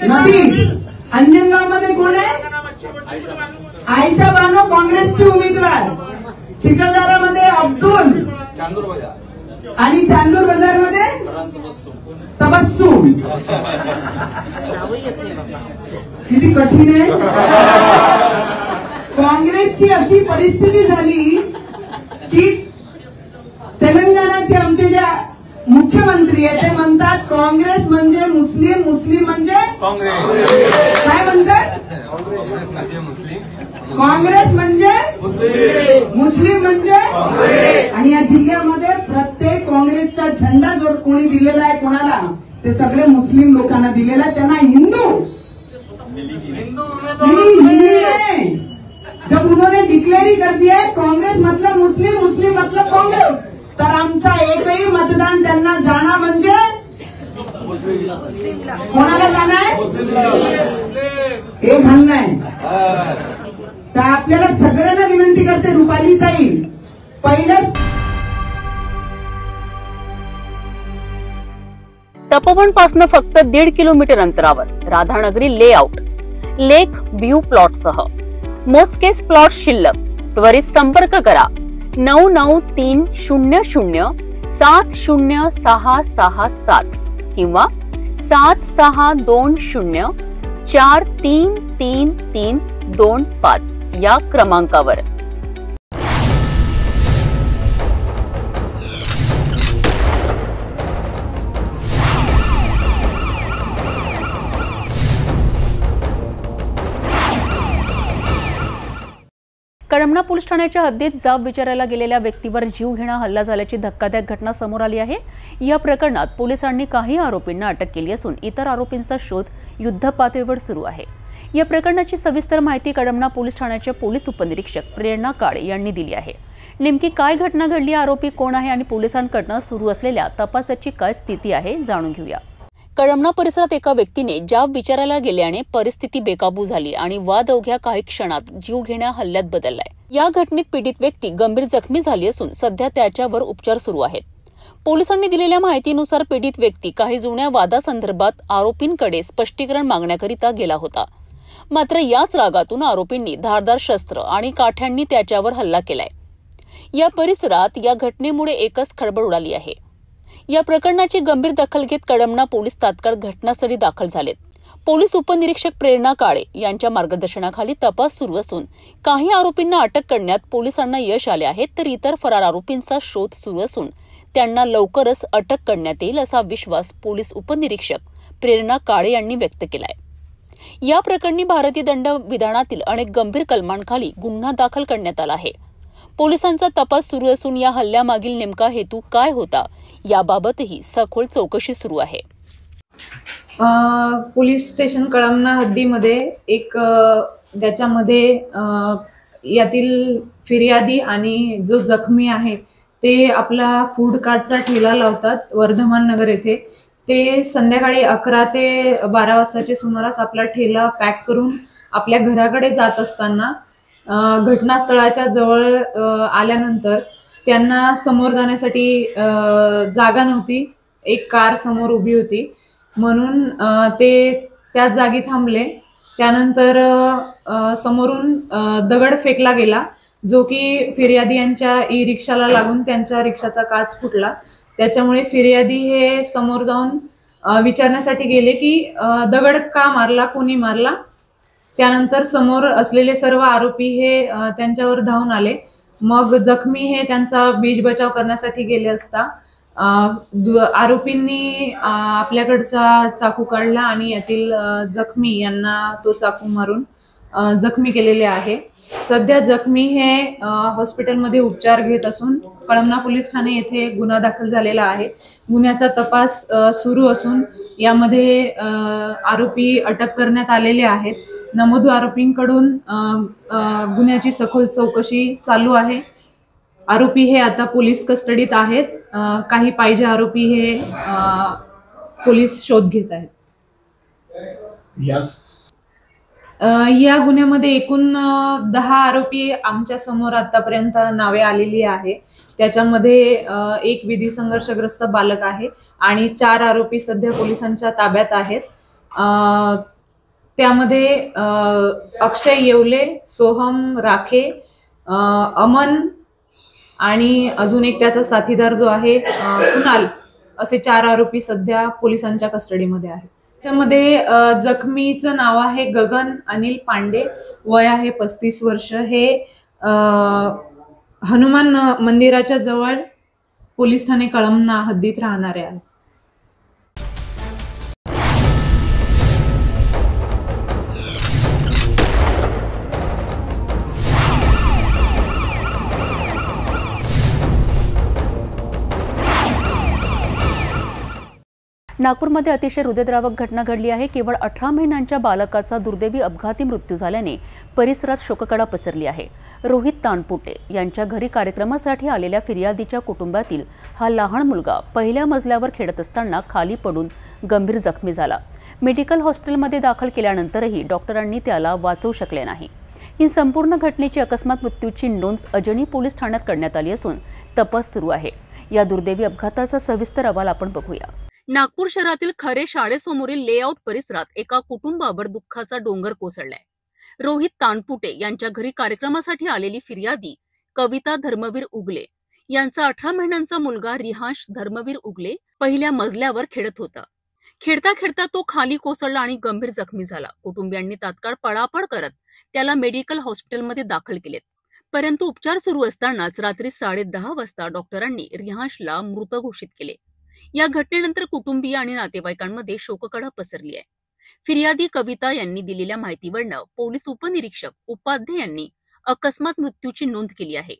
नबीब। अंजनगाव मध्ये कोण आहे? आयशा बानो, काँग्रेसची उमेदवार। चिखलदरामध्ये अब्दुल आणि चांदूर बाजार मध्ये तबस्सुम। किती कठीण आहे। काँग्रेसची अशी परिस्थिती झाली की तेलंगणाचे आमचे जे मुख्यमंत्री आहे ते म्हणतात काँग्रेस म्हणजे मुस्लिम, मुस्लिम म्हणजे काँग्रेस। काय म्हणतात? काँग्रेस म्हणजे मुस्लिम म्हणजे काँग्रेस। आणि या जिल्ह्यामध्ये प्रत्येक काँग्रेसचा झेंडा जो कोणी दिलेला आहे कोणाला, ते सगळे मुस्लिम लोकांना दिलेला आहे। त्यांना हिंदू नहीं, जब उन्होंने डिक्लेअर ही कर दिया है काँग्रेस मतलब मुस्लिम, मुस्लिम मतलब काँग्रेस, तर आमचा एकही मतदान त्यांना जाणं म्हणजे कोणाला जाणं आहे? हे घालणं आहे। तर आपल्याला सगळ्यांना विनंती करते रुपाली ताई, पहिलंच तपोवन पासून फक्त 1.5 किलोमीटर अंतरावर राधानगरी लेआउट लेक व्ह्यू प्लॉट सह मोजकेच प्लॉट शिल्लक। त्वरित संपर्क करा 9930706667 किंवा 7620433325 या क्रमांकावर। कळमना पोलीस ठाण्याच्या हद्दीत जाब विचारायला गेलेल्या व्यक्तीवर जीवघेणा हल्ला झाल्याची धक्कादायक घटना समोर आली आहे। या प्रकरणात पोलिसांनी काही आरोपींना अटक केली असून इतर आरोपींचा शोध युद्धपातळीवर सुरू आहे। या प्रकरणाची सविस्तर माहिती कळमना पोलीस ठाण्याचे पोलीस उपनिरीक्षक प्रेरणा काळे यांनी दिली आहे. नेमकी काय घटना घडली, आरोपी कोण आहे आणि पोलिसांकडून सुरू असलेल्या तपासाची काय स्थिती आहे जाणून घेऊया. कळमना परिसरात एका व्यक्तीने जाब विचारायला गेल्याने परिस्थिती बेकाबू झाली आणि वाद अवघ्या काही क्षणात जीवघेण्या हल्ल्यात बदललाय. या घटनेत पीडित व्यक्ती गंभीर जखमी झाली असून सध्या त्याच्यावर उपचार सुरू आहेत. पोलिसांनी दिलेल्या माहितीनुसार पीडित व्यक्ती काही जुन्या वादासंदर्भात आरोपींकडे स्पष्टीकरण मागण्याकरिता गेला होता. मात्र याच रागातून आरोपींनी धारदार शस्त्र आणि काठ्यांनी त्याच्यावर हल्ला केलाय. या परिसरात या घटनेमुळे एकच खळबळ उडाली आहे. या प्रकरणाची गंभीर दखल घेत कळमना पोलीस तात्काळ घटनास्थळी दाखल झालेत. पोलीस उपनिरीक्षक प्रेरणा काळे यांच्या मार्गदर्शनाखाली तपास सुरू असून काही आरोपींना अटक करण्यात पोलिसांना यश आले आहे, तर इतर फरार आरोपींचा शोध सुरू असून त्यांना लवकरच अटक करण्यात येईल असा विश्वास पोलीस उपनिरीक्षक प्रेरणा काळे यांनी व्यक्त केलाय. या प्रकरणी भारतीय दंड विधानातील अनेक गंभीर कलमांखाली गुन्हा दाखल करण्यात आला आहे. पोलिसांचा तपास सुरू असून या हल्ल्यामागील नेमका हेतू काय होता याबाबतही सखोल चौकशी सुरू आहे. पोलीस स्टेशन कळमना हद्दीमध्ये एक त्याच्यामध्ये यातील फिर्यादी आणि जो जखमी आहे ते आपला फूड कार्टचा ठेला लावतात वर्धमान नगर येथे. ते संध्याकाळी 11 ते 12 वाजताच्या सुमारास आपला ठेला पॅक करून आपल्या घराकडे जात असताना घटनास्थळाच्या जवळ आल्यानंतर त्यांना समोर जाण्यासाठी जागा नव्हती. एक कार समोर उभी होती म्हणून ते त्याच जागी थांबले. त्यानंतर समोरून दगड फेकला गेला जो की फिर्यादी यांच्या ई रिक्षाला लागून त्यांच्या रिक्षाचा काच फुटला. त्याच्यामुळे फिर्यादी हे समोर जाऊन विचारण्यासाठी गेले की दगड का मारला, कोणी मारला. त्यानंतर समोर असलेले सर्व आरोपी हे त्यांच्यावर धावून आले. मग जखमी हे त्यांचा बीज बचाव करण्यासाठी गेले असता आरोपींनी आपल्याकडचा चाकू काढला आणि यातील जखमी यांना तो चाकू मारून जखमी केलेले आहे. सध्या जखमी हे हॉस्पिटलमध्ये उपचार घेत असून कळमना पोलीस ठाणे येथे गुन्हा दाखल झालेला आहे. गुन्ह्याचा तपास सुरू असून यामध्ये आरोपी अटक करण्यात आलेले आहेत. नमूद आरोपींकडून गुन्ह्याची सखोल चौकशी चालू आहे. आरोपी हे आता पोलीस कस्टडीत आहेत. काही पाहिजे आरोपी हे पोलीस शोध घेत आहेत. या गुन्ह्यामध्ये एकूण 10 आरोपी आमच्या समोर आतापर्यंत नावे आलेली आहे. त्याच्यामध्ये एक विधी संघर्षग्रस्त बालक आहे आणि 4 आरोपी सध्या पोलिसांच्या ताब्यात आहेत. त्यामध्ये अक्षय येवले, सोहम राखे, अमन आणि अजून एक त्याचा साथीदार जो आहे कुणाल, असे 4 आरोपी सध्या पोलिसांच्या कस्टडीमध्ये आहेत. त्याच्यामध्ये जखमीचं नाव आहे गगन अनिल पांडे, वय आहे 35 वर्ष. हे हनुमान मंदिराच्या जवळ पोलीस ठाणे कळमना हद्दीत राहणारे आहेत. नागपूरमध्ये अतिशय हृदयद्रावक घटना घडली आहे. केवळ 18 महिन्यांच्या बालकाचा दुर्दैवी अपघाती मृत्यू झाल्याने परिसरात शोककळा पसरली आहे. रोहित तानपुटे यांच्या घरी कार्यक्रमासाठी आलेल्या फिर्यादीच्या कुटुंबातील हा लहान मुलगा पहिल्या मजल्यावर खेळत असताना खाली पडून गंभीर जखमी झाला. मेडिकल हॉस्पिटलमध्ये दाखल केल्यानंतरही डॉक्टरांनी त्याला वाचवू शकले नाही. ही संपूर्ण घटनेची अकस्मात मृत्यूची नोंद अजनी पोलीस ठाण्यात करण्यात आली असून तपास सुरू आहे. या दुर्दैवी अपघाताचा सविस्तर अहवाल आपण बघूया. नागपूर शहरातील खरे शाळेसमोरील लेआउट परिसरात एका कुटुंबावर दुःखाचा डोंगर कोसळलाय. रोहित तानपुटे यांच्या घरी कार्यक्रमासाठी आलेली फिर्यादी कविता धर्मवीर उगले यांचा 18 महिन्यांचा मुलगा रिहांश धर्मवीर उगले पहिल्या मजल्यावर खेळत होता. खेळता खेळता तो खाली कोसळला आणि गंभीर जखमी झाला. कुटुंबियांनी तात्काळ पळापळ करत त्याला मेडिकल हॉस्पिटलमध्ये दाखल केले. परंतु उपचार सुरू असतानाच रात्री 10:30 वाजता डॉक्टरांनी रिहांशला मृत घोषित केले. या घटनेनंतर कुटुंबीय आणि नातेवाईकांमध्ये शोककळा पसरली आहे. फिर्यादी कविता यांनी दिलेल्या माहितीवरनं पोलीस उपनिरीक्षक उपाध्ये यांनी अकस्मात मृत्यूची नोंद केली आहे.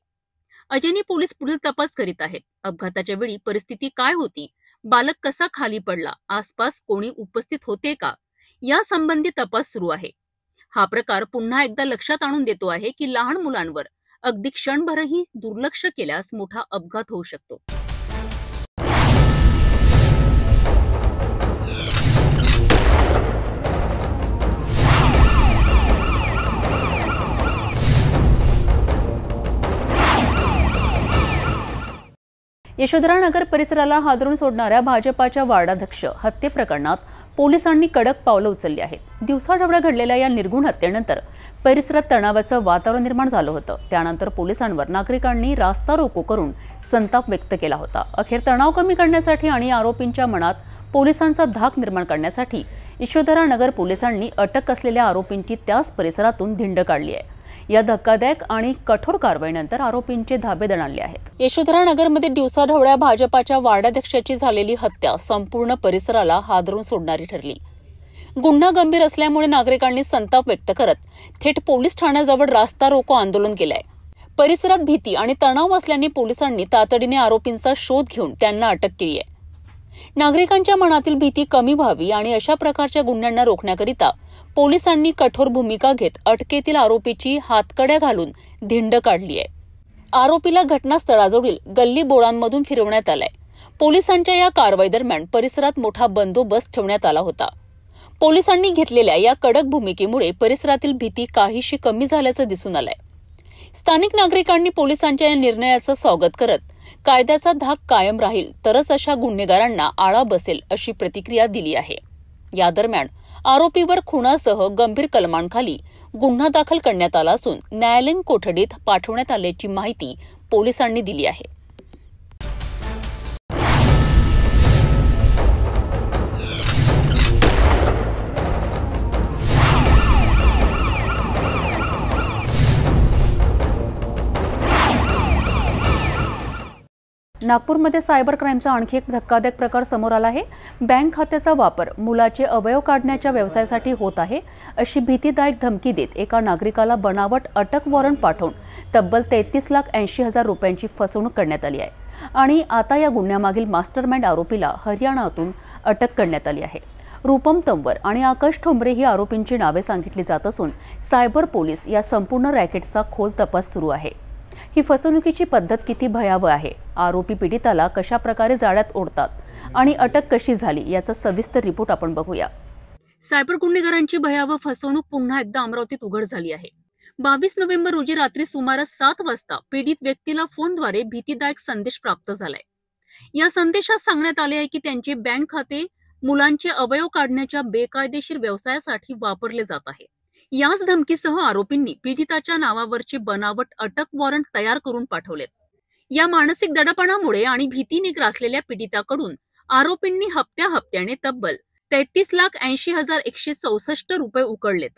अजनी पोलीस पुढील तपास करीत आहेत. अपघाताच्या वेळी परिस्थिती काय होती, बालक कसा खाली पडला, आसपास कोणी उपस्थित होते का, यासंबंधी तपास सुरू आहे. हा प्रकार पुन्हा एकदा लक्षात आणून देतो आहे की लहान मुलांवर अगदी क्षणभरही दुर्लक्ष केल्यास मोठा अपघात होऊ शकतो. यशोधरा नगर परिसराला हादरून सोडणाऱ्या भाजपाच्या वार्डाध्यक्ष हत्ये प्रकरणात पोलिसांनी कडक पावलं उचलली आहेत. दिवसाढवळ्या घडलेल्या या निर्घृण हत्येनंतर परिसरात तणावाचं वातावरण निर्माण झालं होतं. त्यानंतर पोलिसांवर नागरिकांनी रास्ता रोको करून संताप व्यक्त केला होता. अखेर तणाव कमी करण्यासाठी आणि आरोपींच्या मनात पोलिसांचा धाक निर्माण करण्यासाठी यशोधरा नगर पोलिसांनी अटक असलेल्या आरोपींची त्याच परिसरातून धिंड काढली आहे. या धक्कादायक आणि कठोर कारवाईनंतर आरोपींचे धाबे दणाणले आहेत. यशोधरा नगरमध्ये दिवसाढवळ्या भाजपाच्या वार्डाध्यक्षाची झालेली हत्या संपूर्ण परिसराला हादरून सोडणारी ठरली. गुन्हा गंभीर असल्यामुळे नागरिकांनी संताप व्यक्त करत थेट पोलीस ठाण्याजवळ रास्ता रोको आंदोलन केलंय. परिसरात भीती आणि तणाव असल्याने पोलिसांनी तातडीने आरोपींचा शोध घेऊन त्यांना अटक केली आहे. नागरिकांच्या मनातील भीती कमी व्हावी आणि अशा प्रकारच्या गुन्ह्यांना रोखण्याकरिता पोलिसांनी कठोर भूमिका घेत अटकेतील आरोपीची हातकड्या घालून धिंड काढली आहे. आरोपीला घटनास्थळाजवळील गल्ली बोळांमधून फिरवण्यात आलाय. पोलिसांच्या या कारवाई दरम्यान परिसरात मोठा बंदोबस्त ठेवण्यात आला होता. पोलिसांनी घेतलेल्या या कडक भूमिकेमुळे परिसरातील भीती काहीशी कमी झाल्याचं दिसून आलंय. स्थानिक नागरिकांनी पोलिसांच्या या निर्णयाचं स्वागत करत कायद्याचा धाक कायम राहील तरच अशा गुन्हेगारांना आळा बसेल अशी प्रतिक्रिया दिली आहे. या दरम्यान आरोपीवर खुनासह गंभीर कलमांखाली गुन्हा दाखल करण्यात आला असून न्यायालयीन कोठडीत पाठवण्यात आल्याची माहिती पोलिसांनी दिली आहे. नागपूरमध्ये सायबर क्राईमचा आणखी एक धक्कादायक प्रकार समोर आला आहे. बँक खात्याचा वापर मुलाचे अवयव काढण्याच्या व्यवसायासाठी होत आहे अशी भीतीदायक धमकी देत एका नागरिकाला बनावट अटक वॉरंट पाठवून तब्बल 33,80,000 रुपयांची फसवणूक करण्यात आली आहे. आणि आता या गुन्ह्यामागील मास्टरमाइंड आरोपीला हरियाणातून अटक करण्यात आली आहे. रूपम तंवर आणि आकाश ठोंबरे ही आरोपींची नावे सांगितली जात असून सायबर पोलीस या संपूर्ण रॅकेटचा खोल तपास सुरू आहे. ही फसवणुकीची पद्धत किती भयावह आहे, आरोपी पीडिताला कशा प्रकारे जाळ्यात ओढतात आणि अटक कशी झाली याचा सविस्तर रिपोर्ट आपण बघूया. सायबर गुन्हेगारांची भयावह फसवणूक पुन्हा एकदा अमरावतीत उघड झाली आहे. 22 नोव्हेंबर रोजी रात्री सुमारे 7 वाजता पीडित व्यक्तीला फोनद्वारे भीतीदायक संदेश प्राप्त झालाय. या संदेशात सांगण्यात आले आहे की त्यांचे बँक खाते मुलांचे अवयव काढण्याच्या बेकायदेशीर व्यवसायासाठी वापरले जात आहे. याच धमकीसह आरोपींनी पीडिताच्या नावावरचे बनावट अटक वॉरंट तयार करून पाठवलेत. या मानसिक दडपणामुळे आणि भीतीने ग्रासलेल्या पीडिताकडून आरोपींनी हप्त्याने तब्बल 33,80,164 रुपये उकळलेत.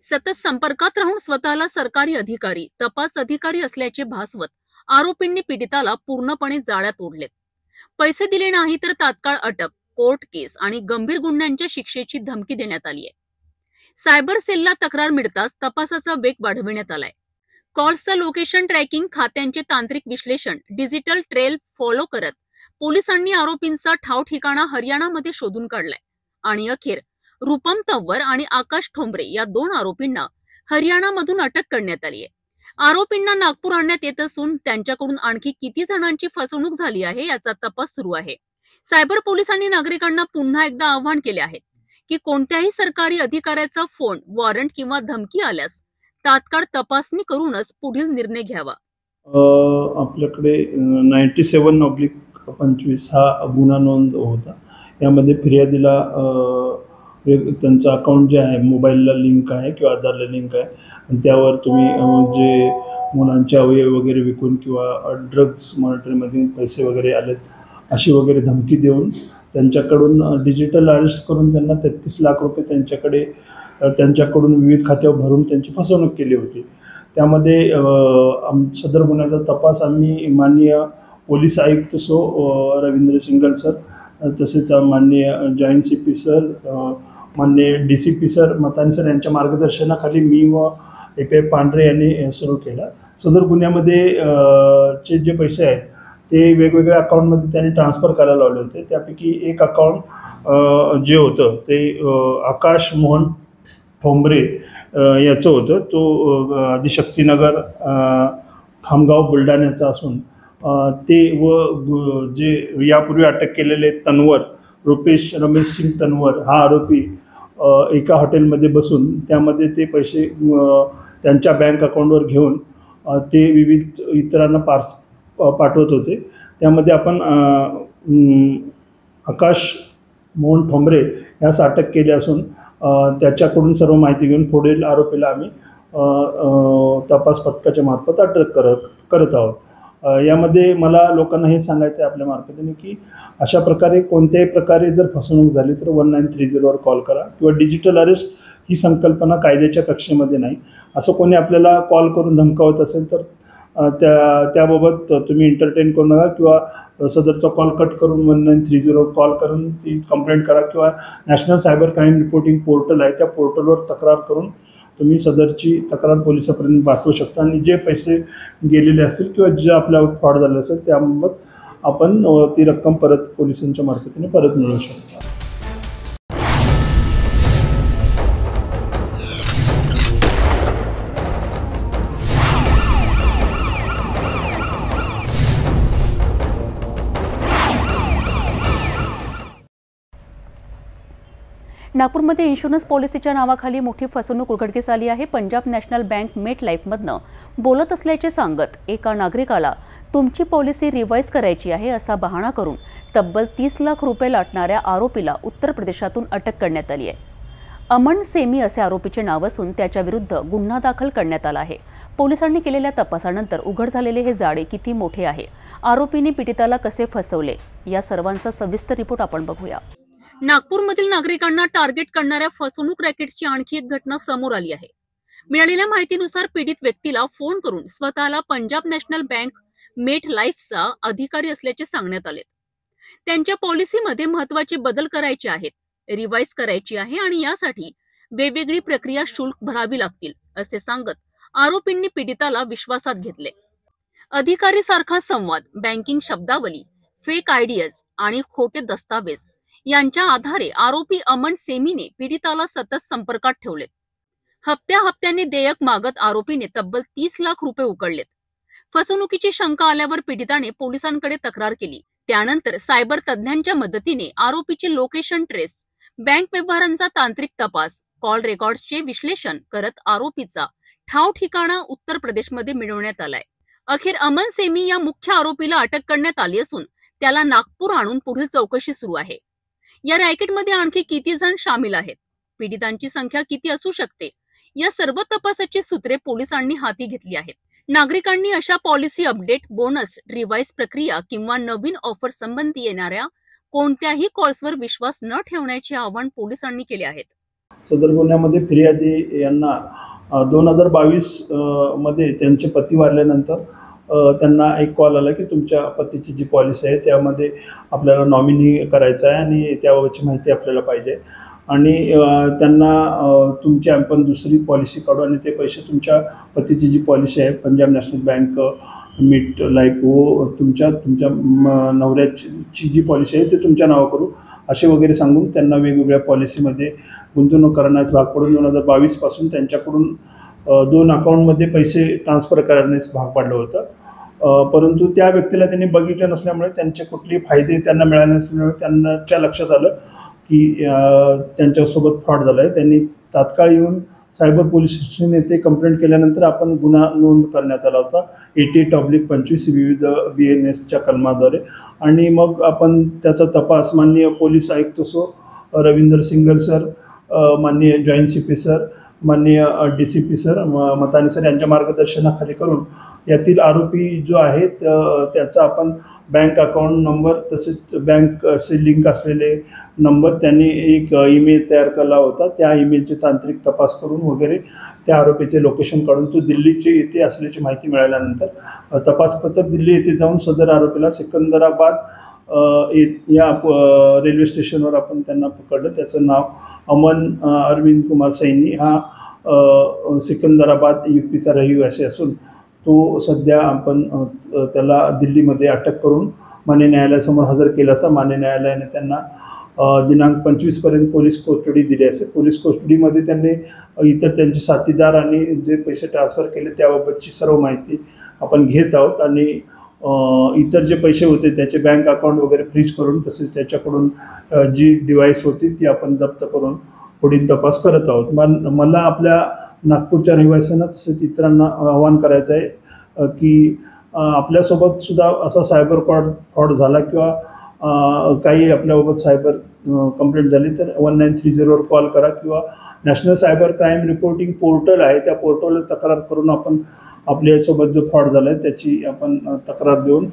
सतत संपर्कात राहून स्वतःला सरकारी अधिकारी, तपास अधिकारी असल्याचे भासवत आरोपींनी पीडिताला पूर्णपणे जाळ्यात ओढलेत. पैसे दिले नाही तर तात्काळ अटक, कोर्ट केस आणि गंभीर गुन्ह्यांच्या शिक्षेची धमकी देण्यात आली आहे. सायबर सेलला तक्रार मिळताच तपासाचा वेग वाढविण्यात आलाय. कॉल्सचं लोकेशन ट्रॅकिंग, खात्यांचे तांत्रिक विश्लेषण, डिजिटल ट्रेल फॉलो करत पोलिसांनी आरोपींचा ठाव ठिकाणा हरियाणामध्ये शोधून काढलाय. आणि अखेर रूपम तंवर आणि आकाश ठोंबरे या 2 आरोपींना हरियाणामधून अटक करण्यात आली आहे. आरोपींना नागपूर आणण्यात येत असून त्यांच्याकडून आणखी किती जणांची फसवणूक झाली आहे याचा तपास सुरू आहे. सायबर पोलिसांनी नागरिकांना पुन्हा एकदा आवाहन केले आहे की कोणत्याही सरकारी अधिकाऱ्याचा फोन, वॉरंट किंवा धमकी आल्यास तात्काळ तपासणी करूनच पुढील निर्णय घ्यावा. आपल्याकडे 97/25 हा गुन्हा नोंद होता. यामध्ये फिर्यादीला त्यांचं अकाउंट जे आहे मोबाईलला लिंक आहे किंवा आधारला लिंक आहे आणि त्यावर तुम्ही जे मुलांचे अवयव वगैरे विकून किंवा ड्रग्स मॉनिटरीमधून पैसे वगैरे आलेत अशी वगैरे धमकी देऊन त्यांच्याकडून डिजिटल अरेस्ट करून त्यांना 33 लाख रुपये त्यांच्याकडून विविध खात्यावर भरून त्यांची फसवणूक केली होती. त्यामध्ये सदर गुन्ह्याचा तपास आम्ही माननीय पोलीस आयुक्त रवींद्र सिंगल सर, तसेच माननीय जॉईंट CP सर, माननीय DCP सर मतानी सर यांच्या मार्गदर्शनाखाली मी व AP पांढरे यांनी सुरू केला. सदर गुन्ह्यामध्ये जे पैसे आहेत ते वेगवेगळ्या अकाउंटमध्ये त्यांनी ट्रान्सफर करायला लावले होते. त्यापैकी एक अकाउंट जे होतं ते आकाश मोहन ठोंबरे याचं होतं. तो आदिशक्तीनगर खामगाव बुलढाण्याचा असून ते व जे यापूर्वी अटक केलेले तन्वर रुपेश रमेश सिंग तन्वर हा आरोपी एका हॉटेलमध्ये बसून त्यामध्ये ते पैसे त्यांच्या बँक अकाउंटवर घेऊन ते विविध इतरांना पाठवत होते. त्यामध्ये आपण आकाश मोहन ठोंबरे यास अटक केली असून त्याच्याकडून सर्व माहिती घेऊन पुढील आरोपीला आम्ही तपास पथकाच्या मार्फत अटक करत आहोत. यामध्ये मला लोकांना हे सांगायचं आहे आपल्या मार्फतीने की अशा प्रकारे कोणत्याही प्रकारे जर फसवणूक झाली तर 1930वर कॉल करा किंवा डिजिटल अरेस्ट ही संकल्पना कायद्याच्या कक्षेमध्ये नाही. असं कोणी आपल्याला कॉल करून धमकावत असेल तर त्याबाबत तुम्ही एंटरटेन करू नका किंवा सदरचा कॉल कट करून 1930वर कॉल करून ती कंप्लेंट करा किंवा national cyber crime reporting portal आहे त्या पोर्टलवर तक्रार करून तुम्ही सदरची तक्रार पोलिसापर्यंत पाठवू शकता आणि जे पैसे गेलेले असतील किंवा जे आपल्यावर फ्रॉड झाले असेल त्याबाबत आपण ती रक्कम परत पोलिसांच्या मार्फतीने परत मिळवू शकता. नागपूरमध्ये इन्शुरन्स पॉलिसीच्या नावाखाली मोठी फसवणूक उघडकीस आली आहे. पंजाब नॅशनल बँक मेट लाईफमधनं बोलत असल्याचे सांगत एका नागरिकाला तुमची पॉलिसी रिवाईज करायची आहे असा बहाणा करून तब्बल 30 लाख रुपये लाटणाऱ्या आरोपीला उत्तर प्रदेशातून अटक करण्यात आली आहे. अमन सेमी असे आरोपीचे नाव असून त्याच्या विरुद्ध गुन्हा दाखल करण्यात आला आहे. पोलिसांनी केलेल्या तपासानंतर उघड झालेले हे जाळे किती मोठे आहे, आरोपींनी पीडिताला कसे फसवले, या सर्वांचा सविस्तर रिपोर्ट आपण बघूया. नागपूरमधील नागरिकांना टार्गेट करणाऱ्या फसवणूक रॅकेटची आणखी एक घटना समोर आली आहे. मिळालेल्या माहितीनुसार पीडित व्यक्तीला फोन करून स्वतःला पंजाब नॅशनल बँक मेट लाईफचा अधिकारी असल्याचे सांगण्यात आले. त्यांच्या पॉलिसीमध्ये महत्त्वाचे बदल करायचे आहेत, रिवाईज करायची आहे आणि यासाठी वेगवेगळी प्रक्रिया शुल्क भरावी लागतील असे सांगत आरोपींनी पीडिताला विश्वासात घेतले. अधिकारी सारखा संवाद, बँकिंग शब्दावली, फेक आयडियाज आणि खोटे दस्तावेज यांच्या आधारे आरोपी अमन सेमीने पीडिताला सतत संपर्कात ठेवले. हप्त्याने देयक मागत आरोपीने तब्बल 30 लाख रुपये उकळलेत. फसवणुकीची शंका आल्यावर पीडिताने पोलिसांकडे तक्रार केली. त्यानंतर सायबर तज्ञांच्या मदतीने आरोपीचे लोकेशन ट्रेस, बँक व्यवहारांचा तांत्रिक तपास, कॉल रेकॉर्डचे विश्लेषण करत आरोपीचा ठाव ठिकाणा उत्तर प्रदेशमध्ये मिळवण्यात आलाय. अखेर अमन सेमी या मुख्य आरोपीला अटक करण्यात आली असून त्याला नागपूर आणून पुढील चौकशी सुरू आहे. या रॅकेटमध्ये आणखी किती जण सामील आहेत, पीडितांची संख्या किती असू शकते, या सर्व तपासाची सूत्रे पोलिसांनी हाती घेतली आहेत. नागरिकांनी अशा पॉलिसी अपडेट, बोनस, रिवाईज प्रक्रिया किंवा नवीन ऑफर संबंधी येणाऱ्या कोणत्याही कॉल्सवर विश्वास न ठेवण्याचे आवाहन पोलिसांनी केले आहे. सदर गुन्ह्यामध्ये फिर्यादी यांना 2022 मध्ये त्यांचे पती वारल्यानंतर त्यांना एक कॉल आला की तुमच्या पतीची जी पॉलिसी आहे त्यामध्ये आपल्याला नॉमिनी करायचं आहे आणि त्याबाबतची माहिती आपल्याला पाहिजे आणि त्यांना तुमची आपण दुसरी पॉलिसी काढू आणि ते पैसे तुमच्या पतीची जी पॉलिसी आहे पंजाब नॅशनल बँक मेट लाईफ व तुमच्या नवऱ्याची जी पॉलिसी आहे ते तुमच्या नावा करू असे वगैरे सांगून त्यांना वेगवेगळ्या पॉलिसीमध्ये गुंतवणूक करण्यास भाग पडून 2022 पासून त्यांच्याकडून 2 अकाउंटमध्ये पैसे ट्रान्सफर करण्यास भाग पाडलं होतं. परंतु त्या व्यक्तीला त्यांनी बघितलं नसल्यामुळे त्यांचे कुठलेही फायदे त्यांना मिळाले नसल्यामुळे त्यांच्या लक्षात आलं की त्यांच्यासोबत फ्रॉड झाला आहे. त्यांनी तात्काळ येऊन सायबर पोलीस स्टेशन येथे कंप्लेंट केल्यानंतर आपण गुन्हा नोंद करण्यात आला होता 88/25 विविध BNSच्या कलमाद्वारे आणि मग आपण त्याचा तपास माननीय पोलीस आयुक्त रविंदर सिंगल सर, माननीय जॉईंट CP सर, माननीय DCP सर, मतानी सर यांच्या मार्गदर्शनाखाली करून यातील आरोपी जो आहे त्याचा आपण बँक अकाउंट नंबर तसेच बँकशी लिंक असलेले नंबर त्यांनी एक ईमेल तयार केला होता. त्या ईमेलचे तांत्रिक तपास करून वगैरे त्या आरोपीचे लोकेशन काढून तो दिल्लीचे येथे असल्याची माहिती मिळाल्यानंतर तपास पथक दिल्ली येथे जाऊन सदर आरोपीला सिकंदराबाद या रेल्वे स्टेशनवर आपण त्यांना पकडलं. त्याचं नाव अमन अरविंद कुमार सैनी हा सिकंदराबाद UPचा रहिवासी असून तो सध्या आपण त्याला दिल्लीमध्ये अटक करून मान्य न्यायालयासमोर हजर केला असता मान्य न्यायालयाने त्यांना दिनांक 25पर्यंत पोलीस कोस्टडी दिली असेल. पोलीस कोस्टडीमध्ये त्यांनी इतर त्यांचे साथीदार आणि जे पैसे ट्रान्सफर केले त्याबाबतची सर्व माहिती आपण घेत आहोत आणि इतर जे पैसे होते त्याचे बँक अकाउंट वगैरे फ्रीज करून तसेच त्याच्याकडून जी डिव्हाइस होती ती आपण जप्त करून पुढील तपास करत आहोत. मला आपल्या नागपूरच्या रहिवाशांना तसेच इतरांना आवाहन करायचं आहे की आपल्यासोबत सुद्धा असा सायबर फ्रॉड झाला किंवा काही आपल्याबाबत सायबर कंप्लेंट झाली तर 1930वर कॉल करा किंवा national cyber crime reporting portal आहे त्या पोर्टलवर तक्रार करून आपण आपल्यासोबत जो फ्रॉड झाला आहे त्याची आपण तक्रार देऊन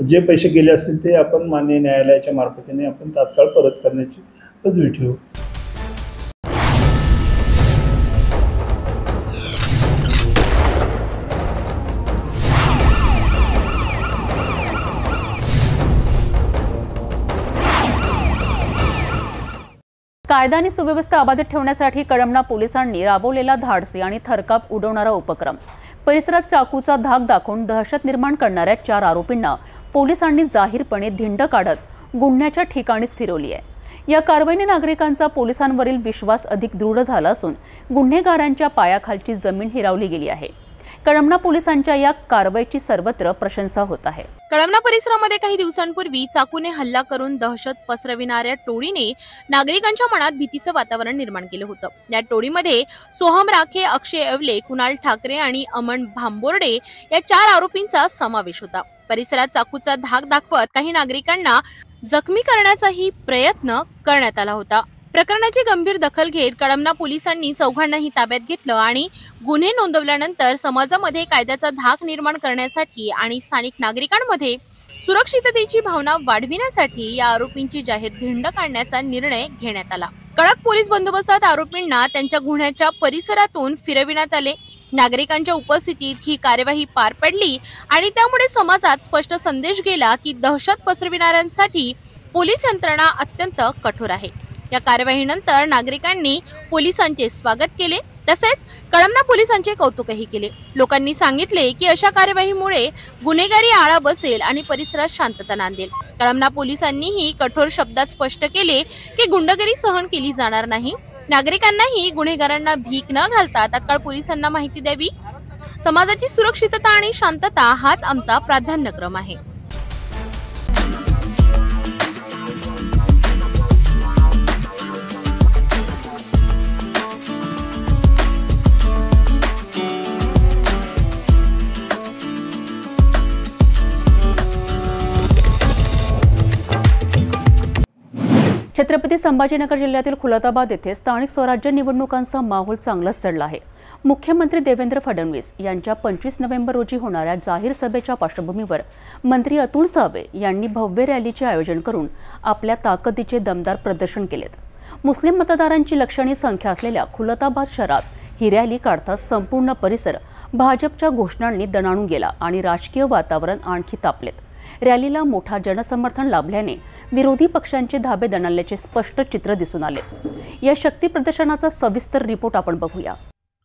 जे पैसे गेले असतील ते आपण मान्य न्यायालयाच्या मार्फतीने आपण तात्काळ परत करण्याची तजवीज ठेवू. कायदा आणि सुव्यवस्था अबाधित ठेवण्यासाठी कळमना पोलिसांनी राबवलेला धाडसी आणि थरकाप उडवणारा उपक्रम. परिसरात चाकूचा धाक दाखवून दहशत निर्माण करणाऱ्या 4 आरोपींना पोलिसांनी जाहीरपणे धिंड काढत गुन्ह्याच्या ठिकाणीच फिरवली आहे. या कारवाईने नागरिकांचा पोलिसांवरील विश्वास अधिक दृढ झाला असून गुन्हेगारांच्या पायाखालची जमीन हिरावली गेली आहे. कळमना पोलिसांच्या या कारवाईची सर्वत्र प्रशंसा होत आहे. कळमना परिसरामध्ये काही दिवसांपूर्वी चाकूने हल्ला करून दहशत पसरविणाऱ्या टोळीने नागरिकांच्या मनात भीतीचं वातावरण निर्माण केलं होतं. या टोळीमध्ये सोहम राखे, अक्षय अवले, कुणाल ठाकरे आणि अमन भांबोर्डे या 4 आरोपींचा समावेश होता. परिसरात चाकूचा धाक दाखवत काही नागरिकांना जखमी करण्याचाही प्रयत्न करण्यात आला होता. प्रकरणाची गंभीर दखल घेत कळमना पोलिसांनी चौघांनाही ताब्यात घेतलं आणि गुन्हे नोंदवल्यानंतर समाजामध्ये कायद्याचा धाक निर्माण करण्यासाठी आणि स्थानिक नागरिकांमध्ये सुरक्षिततेची भावना वाढविण्यासाठी या आरोपींची जाहीर धिंड काढण्याचा निर्णय घेण्यात आला. कडक पोलीस बंदोबस्तात आरोपींना त्यांच्या गुन्ह्याच्या परिसरातून फिरविण्यात आले. नागरिकांच्या उपस्थितीत ही कार्यवाही पार पडली आणि त्यामुळे समाजात स्पष्ट संदेश गेला की दहशत पसरविणाऱ्यांसाठी पोलीस यंत्रणा अत्यंत कठोर आहे. या कार्यवाहीनंतर नागरिकांनी पोलिसांचे स्वागत केले तसेच कळमना पोलिसांचे कौतुकही केले. लोकांनी सांगितले की अशा कार्यवाहीमुळे गुन्हेगारी आळा बसेल आणि परिसरात शांतता नांदेल. कळमना पोलिसांनीही कठोर शब्दात स्पष्ट केले की गुंडगिरी सहन केली जाणार नाही. नागरिकांनाही गुन्हेगारांना भीक न घालता तात्काळ पोलिसांना माहिती द्यावी. समाजाची सुरक्षितता आणि शांतता हाच आमचा प्राधान्यक्रम आहे. छत्रपती संभाजीनगर जिल्ह्यातील खुलताबाद येथे स्थानिक स्वराज्य निवडणुकांचा माहोल चांगलाच चढला आहे. मुख्यमंत्री देवेंद्र फडणवीस यांच्या 25 नोव्हेंबर रोजी होणाऱ्या जाहीर सभेच्या पार्श्वभूमीवर मंत्री अतुल सावे यांनी भव्य रॅलीचे आयोजन करून आपल्या ताकदीचे दमदार प्रदर्शन केलेत. मुस्लिम मतदारांची लक्षणीय संख्या असलेल्या खुलताबाद शहरात ही रॅली काढताच संपूर्ण परिसर भाजपच्या घोषणांनी दणाणून गेला आणि राजकीय वातावरण आणखी तापलेत. रॅलीला मोठा जनसमर्थन लाभल्याने विरोधी पक्षांचे धाबे दणाणल्याचे स्पष्ट चित्र दिसून आले. या शक्ती प्रदर्शनाचा सविस्तर रिपोर्ट आपण बघूया.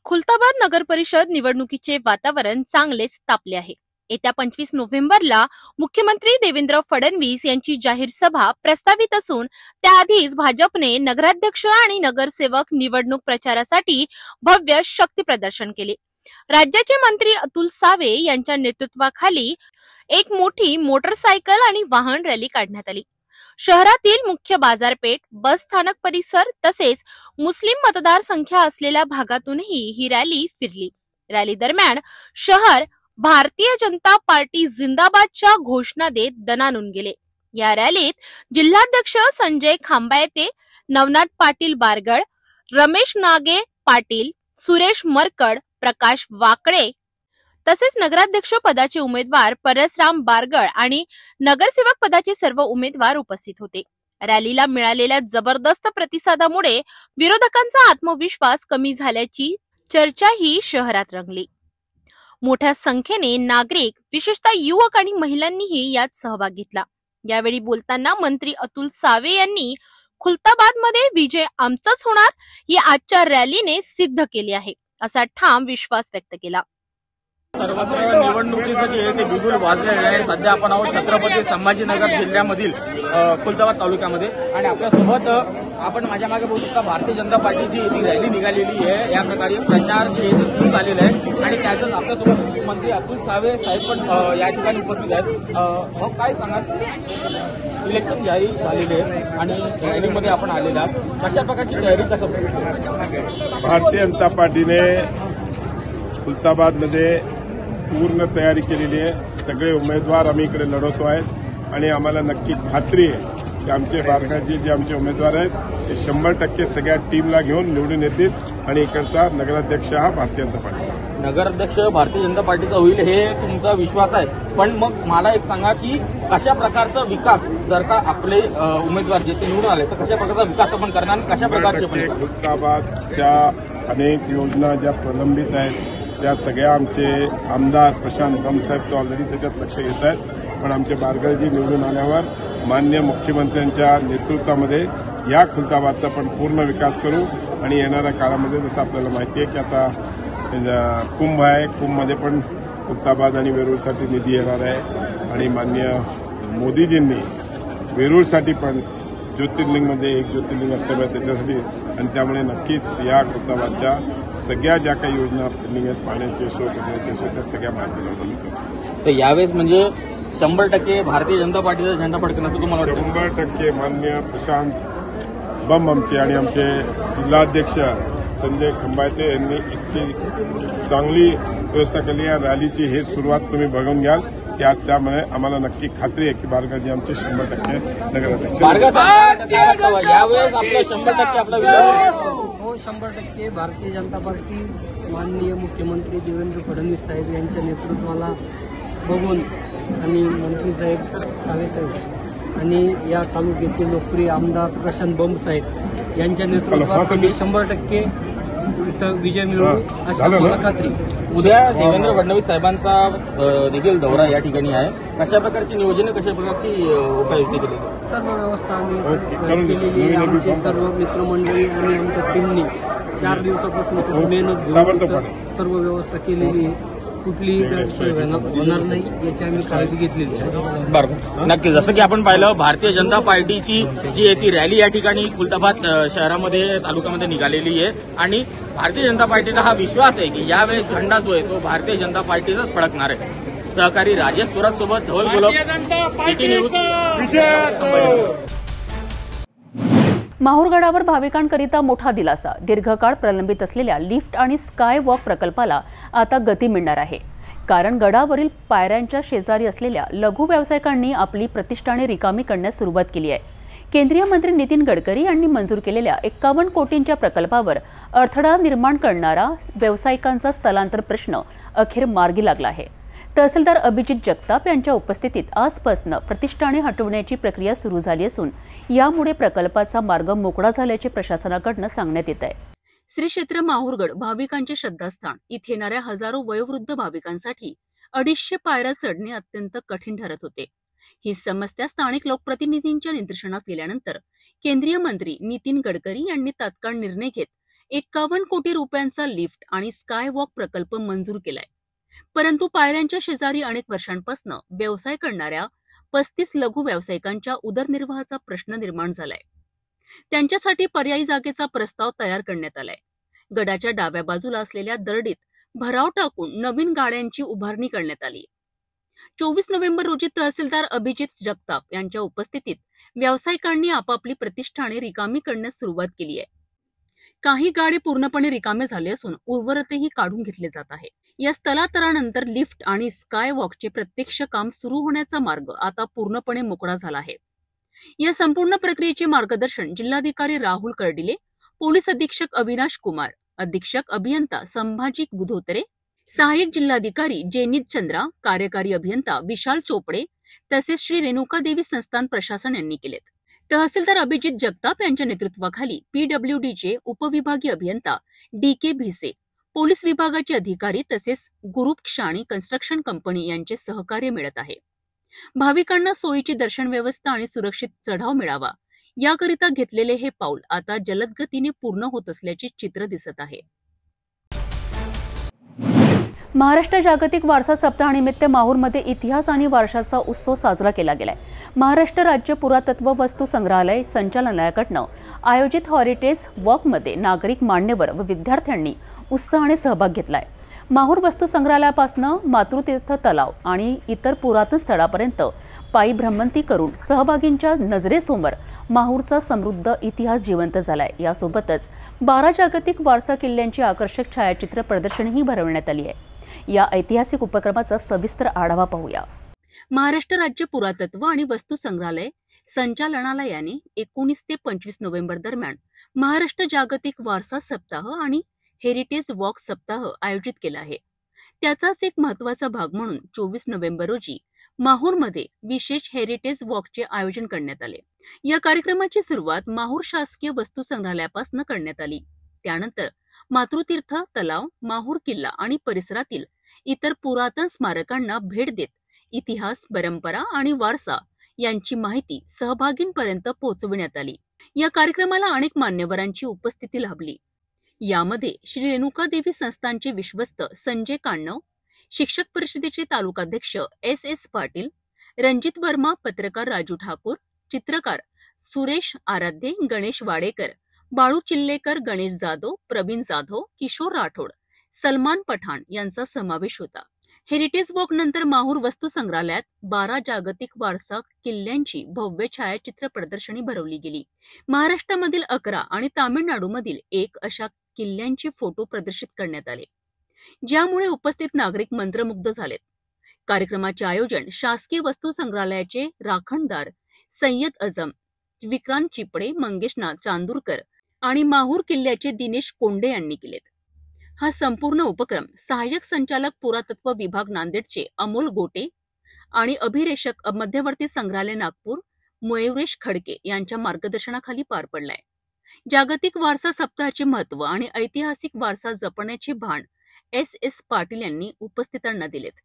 खुलताबाद नगर परिषद निवडणुकीचे वातावरण चांगलेच तापले आहे. येत्या 25 नोव्हेंबरला मुख्यमंत्री देवेंद्र फडणवीस यांची जाहीर सभा प्रस्तावित असून त्याआधीच भाजपने नगराध्यक्ष आणि नगरसेवक निवडणूक प्रचारासाठी भव्य शक्ती प्रदर्शन केले. राज्याचे मंत्री अतुल सावे यांच्या नेतृत्वाखाली एक मोठी मोटरसायकल आणि वाहन रॅली काढण्यात आली. शहरातील मुख्य बाजारपेठ, बस स्थानक परिसर तसेच मुस्लिम मतदार संख्या असलेल्या भागातूनही ही रॅली फिरली. रॅली दरम्यान शहर भारतीय जनता पार्टी जिंदाबादच्या घोषणा देत दणाणून गेले. या रॅलीत जिल्हाध्यक्ष संजय खांबायते, नवनाथ पाटील बारगड, रमेश नागे पाटील, सुरेश मरकड, प्रकाश वाकळे तसेच नगराध्यक्ष पदाचे उमेदवार परसराम बारगड आणि नगरसेवक पदाचे सर्व उमेदवार उपस्थित होते. रॅलीला मिळालेल्या जबरदस्त प्रतिसादामुळे विरोधकांचा आत्मविश्वास कमी झाल्याची चर्चाही शहरात रंगली. मोठ्या संख्येने नागरिक, विशेषतः युवक आणि महिलांनीही यात सहभाग घेतला. यावेळी बोलताना मंत्री अतुल सावे यांनी खुलताबादमध्ये विजय आमचाच होणार ही आजच्या रॅलीने सिद्ध केली आहे असा ठाम विश्वास व्यक्त केला. सर्वत्र निवडणुकीचं जे आहे ते बिगुल वाजलेलं आहे. सध्या आपण आहोत छत्रपती संभाजीनगर जिल्ह्यामधील खुलताबाद तालुक्यामध्ये आणि आपल्यासोबत आपण माझ्या मागे बघू शकता भारतीय जनता पार्टीची ती रॅली निघालेली आहे. या प्रकारे प्रचार जे आहे ते सुरू झालेला आहे आणि त्यातच आपल्यासोबत मंत्री अतुल सावे साहेब पण या ठिकाणी उपस्थित आहेत. मग काय सांगाल, इलेक्शन जाहीर झालेले आहे आणि रॅलीमध्ये आपण आलेले आहात, कशा प्रकारची तयारी कसं? भारतीय जनता पार्टीने खुलताबादमध्ये पूर्ण तयारी केलेली आहे. सगळे उमेदवार आम्ही इकडे लढवतो आहेत आणि आम्हाला नक्की खात्री आहे की आमचे बारकाचे जे आमचे उमेदवार आहेत ते 100% सगळ्या टीमला घेऊन निवडून येतील आणि इकडचा नगराध्यक्ष हा भारतीय जनता पार्टीचा. नगराध्यक्ष भारतीय जनता पार्टीचा होईल हे तुमचा विश्वास आहे, पण मग मला एक सांगा की कशा प्रकारचा विकास जर का आपले उमेदवार जे ते निवडून आले तर कशा प्रकारचा विकास आपण करणार आणि कशा प्रकारचे? खुलताबादच्या अनेक योजना ज्या प्रलंबित आहेत त्या सगळ्या आमचे आमदार प्रशांत बंबसाहेब ऑलरेडी त्याच्यात लक्ष घेत आहेत, पण आमचे बारगळजी निवडून आल्यावर माननीय मुख्यमंत्र्यांच्या नेतृत्वामध्ये या खुलताबादचा पण पूर्ण विकास करू आणि येणाऱ्या काळामध्ये जसं आपल्याला माहिती आहे की आता कुंभ आहे, कुंभमध्ये पण खुलताबाद आणि वेरूळसाठी निधी येणार आहे आणि माननीय मोदीजींनी वेरूळसाठी पण ज्योतिर्लिंगमध्ये एक ज्योतिर्लिंग असल्यामुळे त्याच्यासाठी आणि त्यामुळे नक्कीच या खुलताबादच्या सगळ्या ज्या काही योजना पेंडिंग आहेत पाण्याची असो पाण्याची असो त्या सगळ्या मार्गी लावून करतो. तर यावेळेस म्हणजे 100% भारतीय जनता पार्टीचा झेंडा फडकणार असं तुम्हाला वाटतं? 100% माननीय प्रशांत बंब आमचे आणि आमचे जिल्हाध्यक्ष संजय खंबायते यांनी इतकी चांगली व्यवस्था केली. या रॅलीची हे सुरुवात तुम्ही बघून घ्याल की आज त्यामुळे आम्हाला नक्की खात्री आहे की बारगाजी आमचे 100% नगराध्यक्ष. यावेळेस आपलं 100% आपला हो 100% भारतीय जनता पार्टी माननीय मुख्यमंत्री देवेंद्र फडणवीस साहेब यांच्या नेतृत्वाला बघून आणि मंत्री साहेब सावे साहेब आणि या तालुक्याचे लोकप्रिय आमदार प्रशांत बंब साहेब यांच्या नेतृत्वात आम्ही 100% इथं विजय मिळवू अशी मला खात्री. उद्या देवेंद्र फडणवीस साहेबांचा देखील दौरा या ठिकाणी आहे. कशा प्रकारची नियोजन, कशा प्रकारची उपाययोजना केली? सर्व व्यवस्था आम्ही केलेली आहे. आमचे सर्व मित्रमंडळी आणि आमच्या टीमने 4 दिवसापासून खूप मेहनत घेऊन सर्व व्यवस्था केलेली आहे. कुठलीही गैरसोय होणार नाही याची आम्ही काळजी घेतलेली आहे. बरोबर, नक्की. जसं की आपण पाहिलं भारतीय जनता पार्टीची जी आहे ती रॅली या ठिकाणी खुलताबाद शहरामध्ये तालुक्यामध्ये निघालेली आहे आणि भारतीय जनता पार्टीचा हा विश्वास आहे की यावेळेस झेंडा जो आहे तो भारतीय जनता पार्टीचाच फडकणार आहे. सहकारी राजेश थोरात सोबत धवल गोलक, सिटी न्यूज. माहूरगडावर भाविकांकरिता मोठा दिलासा. दीर्घकाळ प्रलंबित असलेल्या लिफ्ट आणि स्काय वॉक प्रकल्पाला आता गती मिळणार आहे, कारण गडावरील पायऱ्यांच्या शेजारी असलेल्या लघु व्यावसायिकांनी आपली प्रतिष्ठाने रिकामी करण्यास सुरुवात केली आहे. केंद्रीय मंत्री नितीन गडकरी यांनी मंजूर केलेल्या 51 कोटींच्या प्रकल्पावर अडथळा निर्माण करणारा व्यावसायिकांचा स्थलांतर प्रश्न अखेर मार्गी लागला आहे. तहसीलदार अभिजित जगताप यांच्या उपस्थितीत आजपासून प्रतिष्ठाने हटवण्याची प्रक्रिया सुरू झाली असून यामुळे प्रकल्पाचा मार्ग मोकळा झाल्याचे प्रशासनाकडून सांगण्यात येत आहे. श्री क्षेत्र माहूरगड भाविकांचे श्रद्धास्थान. इथे येणाऱ्या हजारो वयोवृद्ध भाविकांसाठी 250 पायऱ्या चढणे अत्यंत कठीण ठरत होते. ही समस्या स्थानिक लोकप्रतिनिधींच्या निदर्शनास गेल्यानंतर केंद्रीय मंत्री नितीन गडकरी यांनी तात्काळ निर्णय घेत 51 कोटी रुपयांचा लिफ्ट आणि स्काय वॉक प्रकल्प मंजूर केलाय. परंतु पायऱ्यांच्या शेजारी अनेक वर्षांपासून व्यवसाय करणाऱ्या 35 लघु व्यावसायिकांच्या उदरनिर्वाहाचा प्रश्न निर्माण झालाय. त्यांच्यासाठी पर्यायी जागेचा प्रस्ताव तयार करण्यात आलाय. गडाच्या डाव्या बाजूला असलेल्या दरडीत भराव टाकून नवीन गाड्यांची उभारणी करण्यात आली. 24 नोव्हेंबर रोजी तहसीलदार अभिजित जगताप यांच्या उपस्थितीत व्यावसायिकांनी आपापली प्रतिष्ठाने रिकामी करण्यास सुरुवात केली आहे. काही गाडे पूर्णपणे रिकामे झाले असून उर्वरितही काढून घेतले जात आहे. या स्थलांतरानंतर लिफ्ट आणि स्काय वॉकचे प्रत्यक्ष काम सुरू होण्याचा मार्ग आता पूर्णपणे मोकळा झाला आहे. या संपूर्ण प्रक्रियेचे मार्गदर्शन जिल्हाधिकारी राहुल कर्डिले, पोलीस अधीक्षक अविनाश कुमार, अधीक्षक अभियंता संभाजी बुधोत्रे, सहाय्यक जिल्हाधिकारी जेनित चंद्रा, कार्यकारी अभियंता विशाल चोपडे तसेच श्री रेणुका देवी संस्थान प्रशासन यांनी केलेत. तहसीलदार अभिजित जगताप यांच्या नेतृत्वाखाली पीडब्ल्यूडीचे उपविभागीय अभियंता DK भिसे, पोलीस विभागाचे अधिकारी तसेच गुरुप क्षाणी कन्स्ट्रक्शन कंपनी यांचे सहकार्य मिळत आहे. भाविकांना सोयीची दर्शन व्यवस्था आणि सुरक्षित चढाव मिळावा याकरिता घेतलेले हे पाऊल आता जलद गतीने पूर्ण होत असल्याचे चित्र दिसत आहे. महाराष्ट्र जागतिक वारसा सप्ताहानिमित्त माहूरमध्ये इतिहास आणि वारशाचा उत्सव साजरा केला गेलाय। महाराष्ट्र राज्य पुरातत्व वस्तू संग्रहालय संचालनालयाकडून आयोजित हेरिटेज वॉकमध्ये नागरिक, मान्यवर व विद्यार्थ्यांनी उत्साहाने सहभाग घेतलाय। माहूर वस्तू संग्रहालयापासून मातृतीर्थ तलाव आणि इतर पुरातन स्थळापर्यंत पायी भ्रमंती करून सहभागींच्या नजरेसमोर माहूरचा समृद्ध इतिहास जिवंत झालाय। यासोबतच 12 जागतिक वारसा किल्ल्यांची आकर्षक छायाचित्र प्रदर्शनीही भरवण्यात आली आहे। या ऐतिहासिक उपक्रमाचा सविस्तर आढावा पाहूया। महाराष्ट्र राज्य पुरातत्व आणि वस्तू संग्रहालय संचालनालयाने 19 ते 25 नोव्हेंबर दरम्यान महाराष्ट्र जागतिक वारसा सप्ताह आणि हेरिटेज वॉक सप्ताह आयोजित केला आहे। त्याचाच एक महत्त्वाचा भाग म्हणून 24 नोव्हेंबर रोजी माहूरमध्ये विशेष हेरिटेज वॉकचे आयोजन करण्यात आले। या कार्यक्रमाची सुरुवात माहूर शासकीय वस्तू संग्रहालयापासून करण्यात आली। त्यानंतर मातृतीर्थ तलाव, माहूर किल्ला आणि परिसरातील इतर पुरातन स्मारकांना भेट देत इतिहास, परंपरा आणि वारसा यांची माहिती सहभागींपर्यंत पोहोचविण्यात आली। या कार्यक्रमाला अनेक मान्यवरांची उपस्थिती लाभली। यामध्ये श्री रेणुका देवी संस्थानचे विश्वस्त संजय काण्णव, शिक्षक परिषदेचे तालुकाध्यक्ष S.S. पाटील, रणजित वर्मा, पत्रकार राजू ठाकूर, चित्रकार सुरेश आराध्ये, गणेश वाडेकर, बाळू चिल्लेकर, गणेश जाधव, प्रवीण जाधव, किशोर राठोड, सलमान पठाण यांचा समावेश होता। हेरिटेज वॉक नंतर माहूर वस्तू संग्रहालयात 12 जागतिक वारसा किल्ल्यांची भव्य छायाचित्र प्रदर्शनी भरवली गेली। महाराष्ट्रामधील 11 आणि तामिळनाडूमधील 1 अशा किल्ल्यांचे फोटो प्रदर्शित करण्यात आले, ज्यामुळे उपस्थित नागरिक मंत्रमुग्ध झालेत। कार्यक्रमाचे आयोजन शासकीय वस्तू संग्रहालयाचे राखणदार सय्यद अजम, विक्रांत चिपडे, मंगेशनाथ चांदूरकर आणि माहूर किल्ल्याचे दिनेश कोंडे यांनी केलेत। हा संपूर्ण उपक्रम सहाय्यक संचालक पुरातत्व विभाग नांदेडचे अमोल गोटे आणि अभिरेषक मध्यवर्ती संग्रहालय नागपूर मयुरेश खडके यांच्या मार्गदर्शनाखाली पार पडलाय। जागतिक वारसा सप्ताहाचे महत्त्व आणि ऐतिहासिक वारसा जपण्याचे भान S.S. पाटील यांनी उपस्थितांना दिलेत।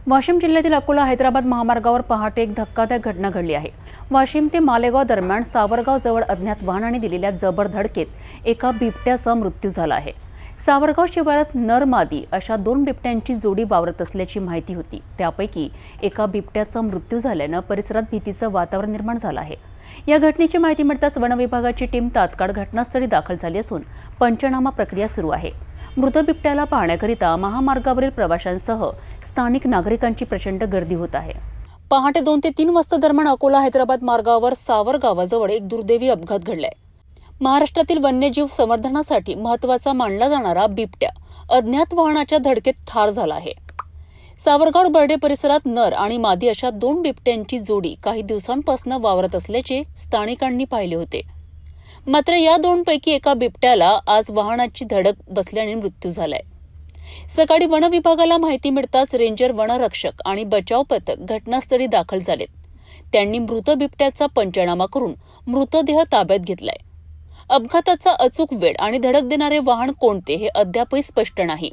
वाशिम जिल्ह्यातील अकोला हैदराबाद महामार्गावर पहाटे एक धक्कादायक घटना घडली आहे। वाशिम ते मालेगाव दरम्यान सावरगाव जवळ अज्ञात वाहनाने दिलेल्या जबर धडकेत एका बिबट्याचा मृत्यू झाला आहे। सावरगाव शिवारात नर मादी अशा 2 बिबट्यांची जोडी वावरत असल्याची माहिती होती। त्यापैकी एका बिबट्याचा मृत्यू झाल्याने परिसरात भीतीचं वातावरण निर्माण झालं आहे। या घटनेची माहिती मिळताच वन विभागाची टीम तात्काळ घटनास्थळी दाखल झाली असून पंचनामा प्रक्रिया सुरू आहे। मृत बिबट्याला पाहण्याकरिता महामार्गावरील प्रवाशांसह स्थानिक नागरिकांची प्रचंड गर्दी होत आहे। पहाटे 2 ते 3 वाजता दरम्यान अकोला हैदराबाद मार्गावर सावरगावाजवळ एक दुर्दैवी अपघात घडलाय। महाराष्ट्रातील वन्यजीव संवर्धनासाठी महत्त्वाचा मानला जाणारा बिबट्या अज्ञात वाहनाच्या धडकेत ठार झाला आहे। सावरगाव बर्डे परिसरात नर आणि मादी अशा 2 बिबट्यांची जोडी काही दिवसांपासून वावरत असल्याचे स्थानिकांनी पाहिले होते। मात्र या 2 पैकी एका बिबट्याला आज वाहनाची धडक बसल्याने मृत्यू झालाय। सकाळी वन विभागाला माहिती मिळताच रेंजर, वनरक्षक आणि बचाव पथक घटनास्थळी दाखल झालेत। त्यांनी मृत बिबट्याचा पंचनामा करून मृतदेह ताब्यात घेतलाय। अपघाताचा अचूक वेळ आणि धडक देणारे वाहन कोणते हे अद्यापही स्पष्ट नाही।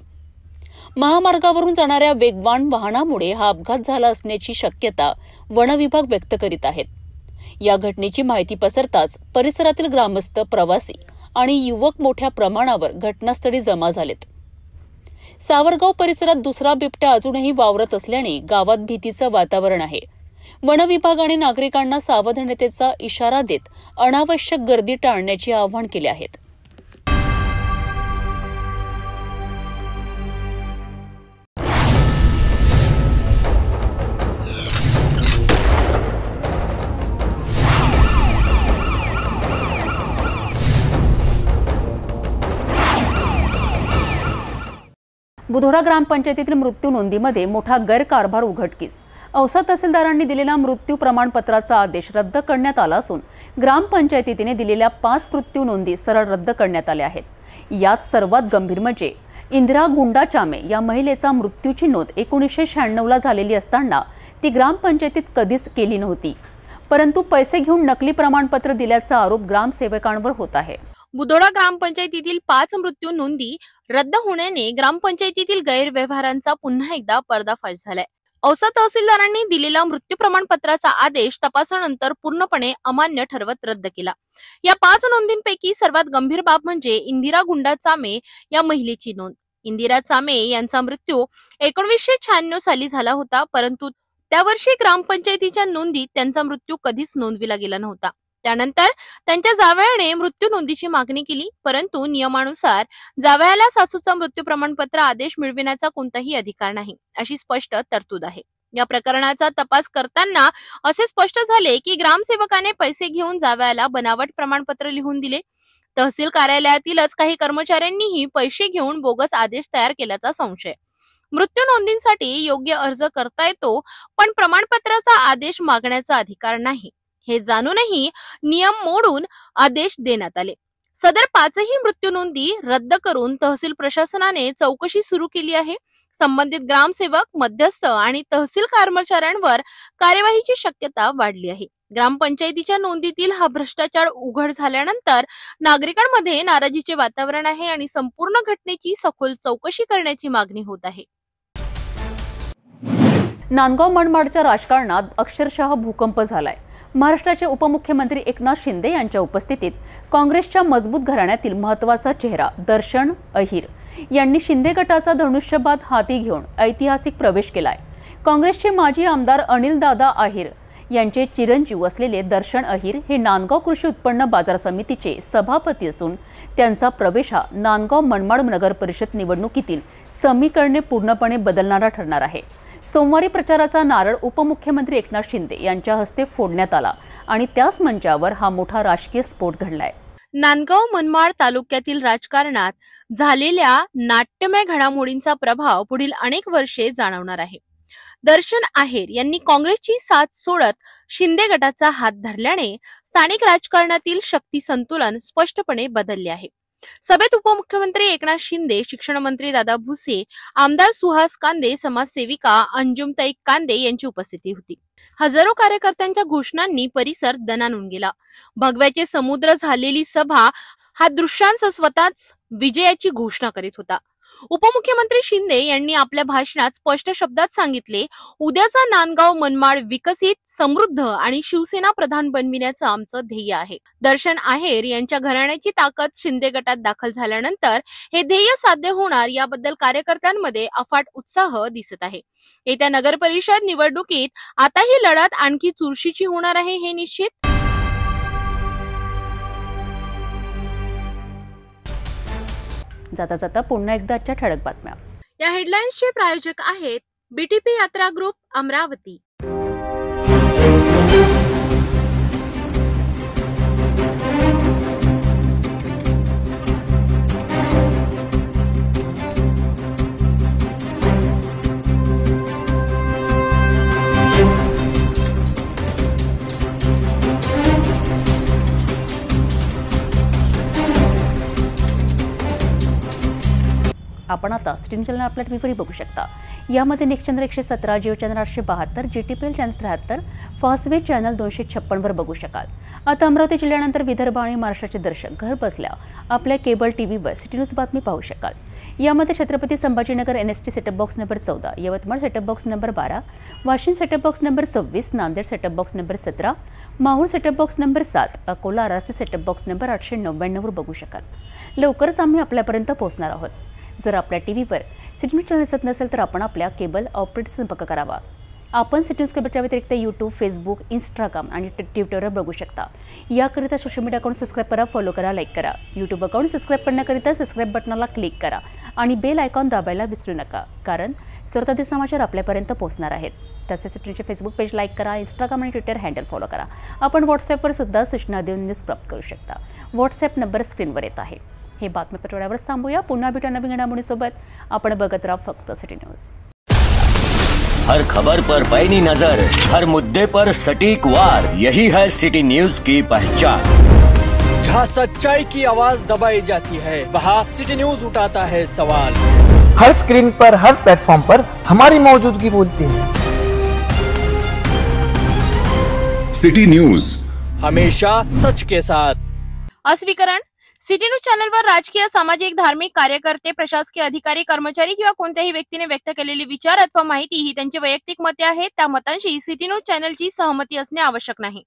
महामार्गावरून जाणाऱ्या वेगवान वाहनामुळे हा अपघात झाला असण्याची शक्यता वन विभाग व्यक्त करीत आहेत। या घटनेची माहिती पसरताच परिसरातील ग्रामस्थ, प्रवासी आणि युवक मोठ्या प्रमाणावर घटनास्थळी जमा झालेत। सावरगाव परिसरात दुसरा बिबट्या अजूनही वावरत असल्याने गावात भीतीचं वातावरण आहे। वन विभागाने नागरिकांना सावधानतेचा इशारा देत अनावश्यक गर्दी टाळण्याचे आवाहन केले आहे। बुधोडा ग्रामपंचायतीतील मृत्यू नोंदीमध्ये मोठा गैरकारभार उघडकीस। औसा तहसीलदारांनी दिलेला मृत्यू प्रमाणपत्राचा आदेश रद्द करण्यात आला असून ग्रामपंचायतीने दिलेल्या 5 मृत्यू नोंदी सरळ रद्द करण्यात आल्या आहेत। यात सर्वात गंभीर म्हणजे इंदिरा गुंडाचामे या महिलेचा मृत्यूची नोंद 1996 झालेली असताना ती ग्रामपंचायतीत कधीच केली नव्हती, परंतु पैसे घेऊन नकली प्रमाणपत्र दिल्याचा आरोप ग्रामसेवकांवर होत आहे। बुधोडा ग्रामपंचायतीतील 5 मृत्यू नोंदी रद्द होण्याने ग्रामपंचायतीतील गैरव्यवहारांचा पुन्हा एकदा पर्दाफाश झालाय। औसा तहसीलदारांनी दिलेला मृत्यू प्रमाणपत्राचा आदेश तपासानंतर पूर्णपणे अमान्य ठरवत रद्द केला। या 5 नोंदींपैकी सर्वात गंभीर बाब म्हणजे इंदिरा गुंडाचामे या महिलेची नोंद। इंदिरा चामे यांचा मृत्यू 1996 साली झाला होता, परंतु त्या वर्षी ग्रामपंचायतीच्या नोंदीत त्यांचा मृत्यू कधीच नोंदविला गेला नव्हता. त्यानंतर त्यांच्या जावयाने मृत्यू नोंदीची मागणी केली, परंतु नियमानुसार जावयाला सासूचा मृत्यू प्रमाणपत्र आदेश मिळविण्याचा कोणताही अधिकार नाही, अशी स्पष्ट तरतूद आहे. या प्रकरणाचा तपास करताना असे स्पष्ट झाले की ग्रामसेवकाने पैसे घेऊन जावयाला बनावट प्रमाणपत्र लिहून दिले. तहसील कार्यालयातीलच काही कर्मचाऱ्यांनीही पैसे घेऊन बोगस आदेश तयार केल्याचा संशय. मृत्यू नोंदीसाठी योग्य अर्ज करता येतो, पण प्रमाणपत्राचा आदेश मागण्याचा अधिकार नाही हे जाणूनही नियम मोडून आदेश देण्यात आले. सदर 5ही मृत्यू नोंदी रद्द करून तहसील प्रशासनाने चौकशी सुरू केली आहे. संबंधित ग्रामसेवक, मध्यस्थ आणि तहसील कर्मचाऱ्यांवर कार्यवाहीची शक्यता वाढली आहे. ग्रामपंचायतीच्या नोंदीतील हा भ्रष्टाचार उघड झाल्यानंतर नागरिकांमध्ये नाराजीचे वातावरण आहे आणि संपूर्ण घटनेची सखोल चौकशी करण्याची मागणी होत आहे. नांदगाव मनमाडच्या राजकारणात अक्षरशः भूकंप झालाय. महाराष्ट्राचे उपमुख्यमंत्री एकनाथ शिंदे यांच्या उपस्थितीत काँग्रेसच्या मजबूत घराण्यातील महत्त्वाचा चेहरा दर्शन अहिर यांनी शिंदे गटाचा धनुष्यबाद हाती घेऊन ऐतिहासिक प्रवेश केलाय. काँग्रेसचे माजी आमदार अनिलदादा अहिर यांचे चिरंजीव असलेले दर्शन अहिर हे नांदगाव कृषी उत्पन्न बाजार समितीचे सभापती असून त्यांचा प्रवेश हा नांदगाव मनमाड नगर परिषद निवडणुकीतील समीकरणे पूर्णपणे बदलणारा ठरणार आहे. सोमवारी प्रचाराचा नारळ उपमुख्यमंत्री एकनाथ शिंदे यांच्या हस्ते फोडण्यात आला आणि त्याच मंचावर हा मोठा राजकीय स्फोट घडलाय. नांदगाव मनमाड तालुक्यातील राजकारणात झालेल्या नाट्यमय घडामोडींचा प्रभाव पुढील अनेक वर्षे जाणवणार आहे. दर्शन आहेर यांनी काँग्रेसची साथ सोडत शिंदे गटाचा हात धरल्याने स्थानिक राजकारणातील शक्ती संतुलन स्पष्टपणे बदलले आहे. सभेत उपमुख्यमंत्री एकनाथ शिंदे, शिक्षण मंत्री दादा भुसे, आमदार सुहास कांदे, समाजसेविका अंजुमताई कांदे यांची उपस्थिती होती. हजारो कार्यकर्त्यांच्या घोषणांनी परिसर दणाणून गेला. भगव्याचे समुद्र झालेली सभा हा दृश्यांश स्वतःच विजयाची घोषणा करीत होता. उपमुख्यमंत्री शिंदे यांनी आपल्या भाषणात स्पष्ट शब्दात सांगितले, उद्याचा नांदगाव मनमाड विकसित, समृद्ध आणि शिवसेना प्रधान बनविण्याचं आमचं ध्येय आहे. दर्शन आहेर यांच्या घराण्याची ताकद शिंदे गटात दाखल झाल्यानंतर हे ध्येय साध्य होणार याबद्दल कार्यकर्त्यांमध्ये अफाट उत्साह दिसत आहे. येत्या नगर परिषद निवडणुकीत आता ही लढत आणखी चुरशीची होणार आहे हे निश्चित. जाता जाता पुन्हा एकदा आजच्या ठळक बातम्या. या हेडलाईन्सचे प्रायोजक आहेत बीटीपी यात्रा ग्रुप, अमरावती. आपण आता स्ट्रीम चॅनल आपल्या टीव्हीवर बघू शकता. यामध्ये next channel 117, Jio channel 872, GTPL channel 73, Fastway channel 256 वर बघू शकाल. आता अमरावती जिल्ह्यानंतर विदर्भ आणि महाराष्ट्राचे दर्शक घर बसल्या आपल्या केबल टीव्हीवर सिटी न्यूज बातमी पाहू शकाल. यामध्ये Chhatrapati Sambhajinagar NST setup box number 14, Yavatmal setup box number 12, Washim setup box number 26, Nanded setup box number 17, Mahur setup box number 7, Akola आरासी सेटअप बॉक्स नंबर 899 वर बघू शकाल. लवकरच आम्ही आपल्यापर्यंत पोहोचणार आहोत. जर आपल्या टीव्हीवर सिटी न्यूज चॅनल दिसत नसेल तर आपण आपल्या केबल ऑपरेटर संपर्क करावा. आपण सिटी न्यूज केबलच्या व्यतिरिक्त यूट्यूब, फेसबुक, इंस्टाग्राम आणि ट्विटरवर बघू शकता. याकरिता सोशल मीडिया अकाउंट सबस्क्राईब करा, फॉलो करा, लाईक करा. यूट्यूब अकाउंट सबस्क्राईब करण्याकरिता सबस्क्राईब बटनाला क्लिक करा आणि बेल आयकॉन दाबायला विसरू नका, कारण सर्वताधी समाचार आपल्यापर्यंत पोहोचणार आहेत. तसेच सिटी न्यूजचे फेसबुक पेज लाईक करा, इंस्टाग्राम आणि ट्विटर हँडल फॉलो करा. आपण व्हॉट्सॲपवर सुद्धा सूचना देऊन न्यूज प्राप्त करू शकता. व्हॉट्सॲप नंबर स्क्रीनवर येत आहे. हे बातमीपत्रावर थांबूया. पुन्हा भेटू नवीन घडामोडींसोबत. आपण बघत राहा फक्त सिटी न्यूज. हर खबर पर पैनी नजर, हर मुद्दे पर सटीक वार, यही है सिटी न्यूज की पहचान. जहाँ सच्चाई की आवाज दबाई जाती है, वहाँ सिटी न्यूज उठाता है सवाल. हर स्क्रीन पर, हर प्लेटफॉर्म पर हमारी मौजूदगी बोलती है. सिटी न्यूज, हमेशा सच के साथ. अस्वीकरण. सिटी न्यूज चॅनलवर राजकीय, सामाजिक, धार्मिक कार्यकर्ते, प्रशासकीय अधिकारी, कर्मचारी किंवा कोणत्याही व्यक्तीने व्यक्त केलेले विचार अथवा माहिती ही त्यांची वैयक्तिक मते आहेत. त्या मतांशी सिटी न्यूज चॅनलची सहमती असणे आवश्यक नाही.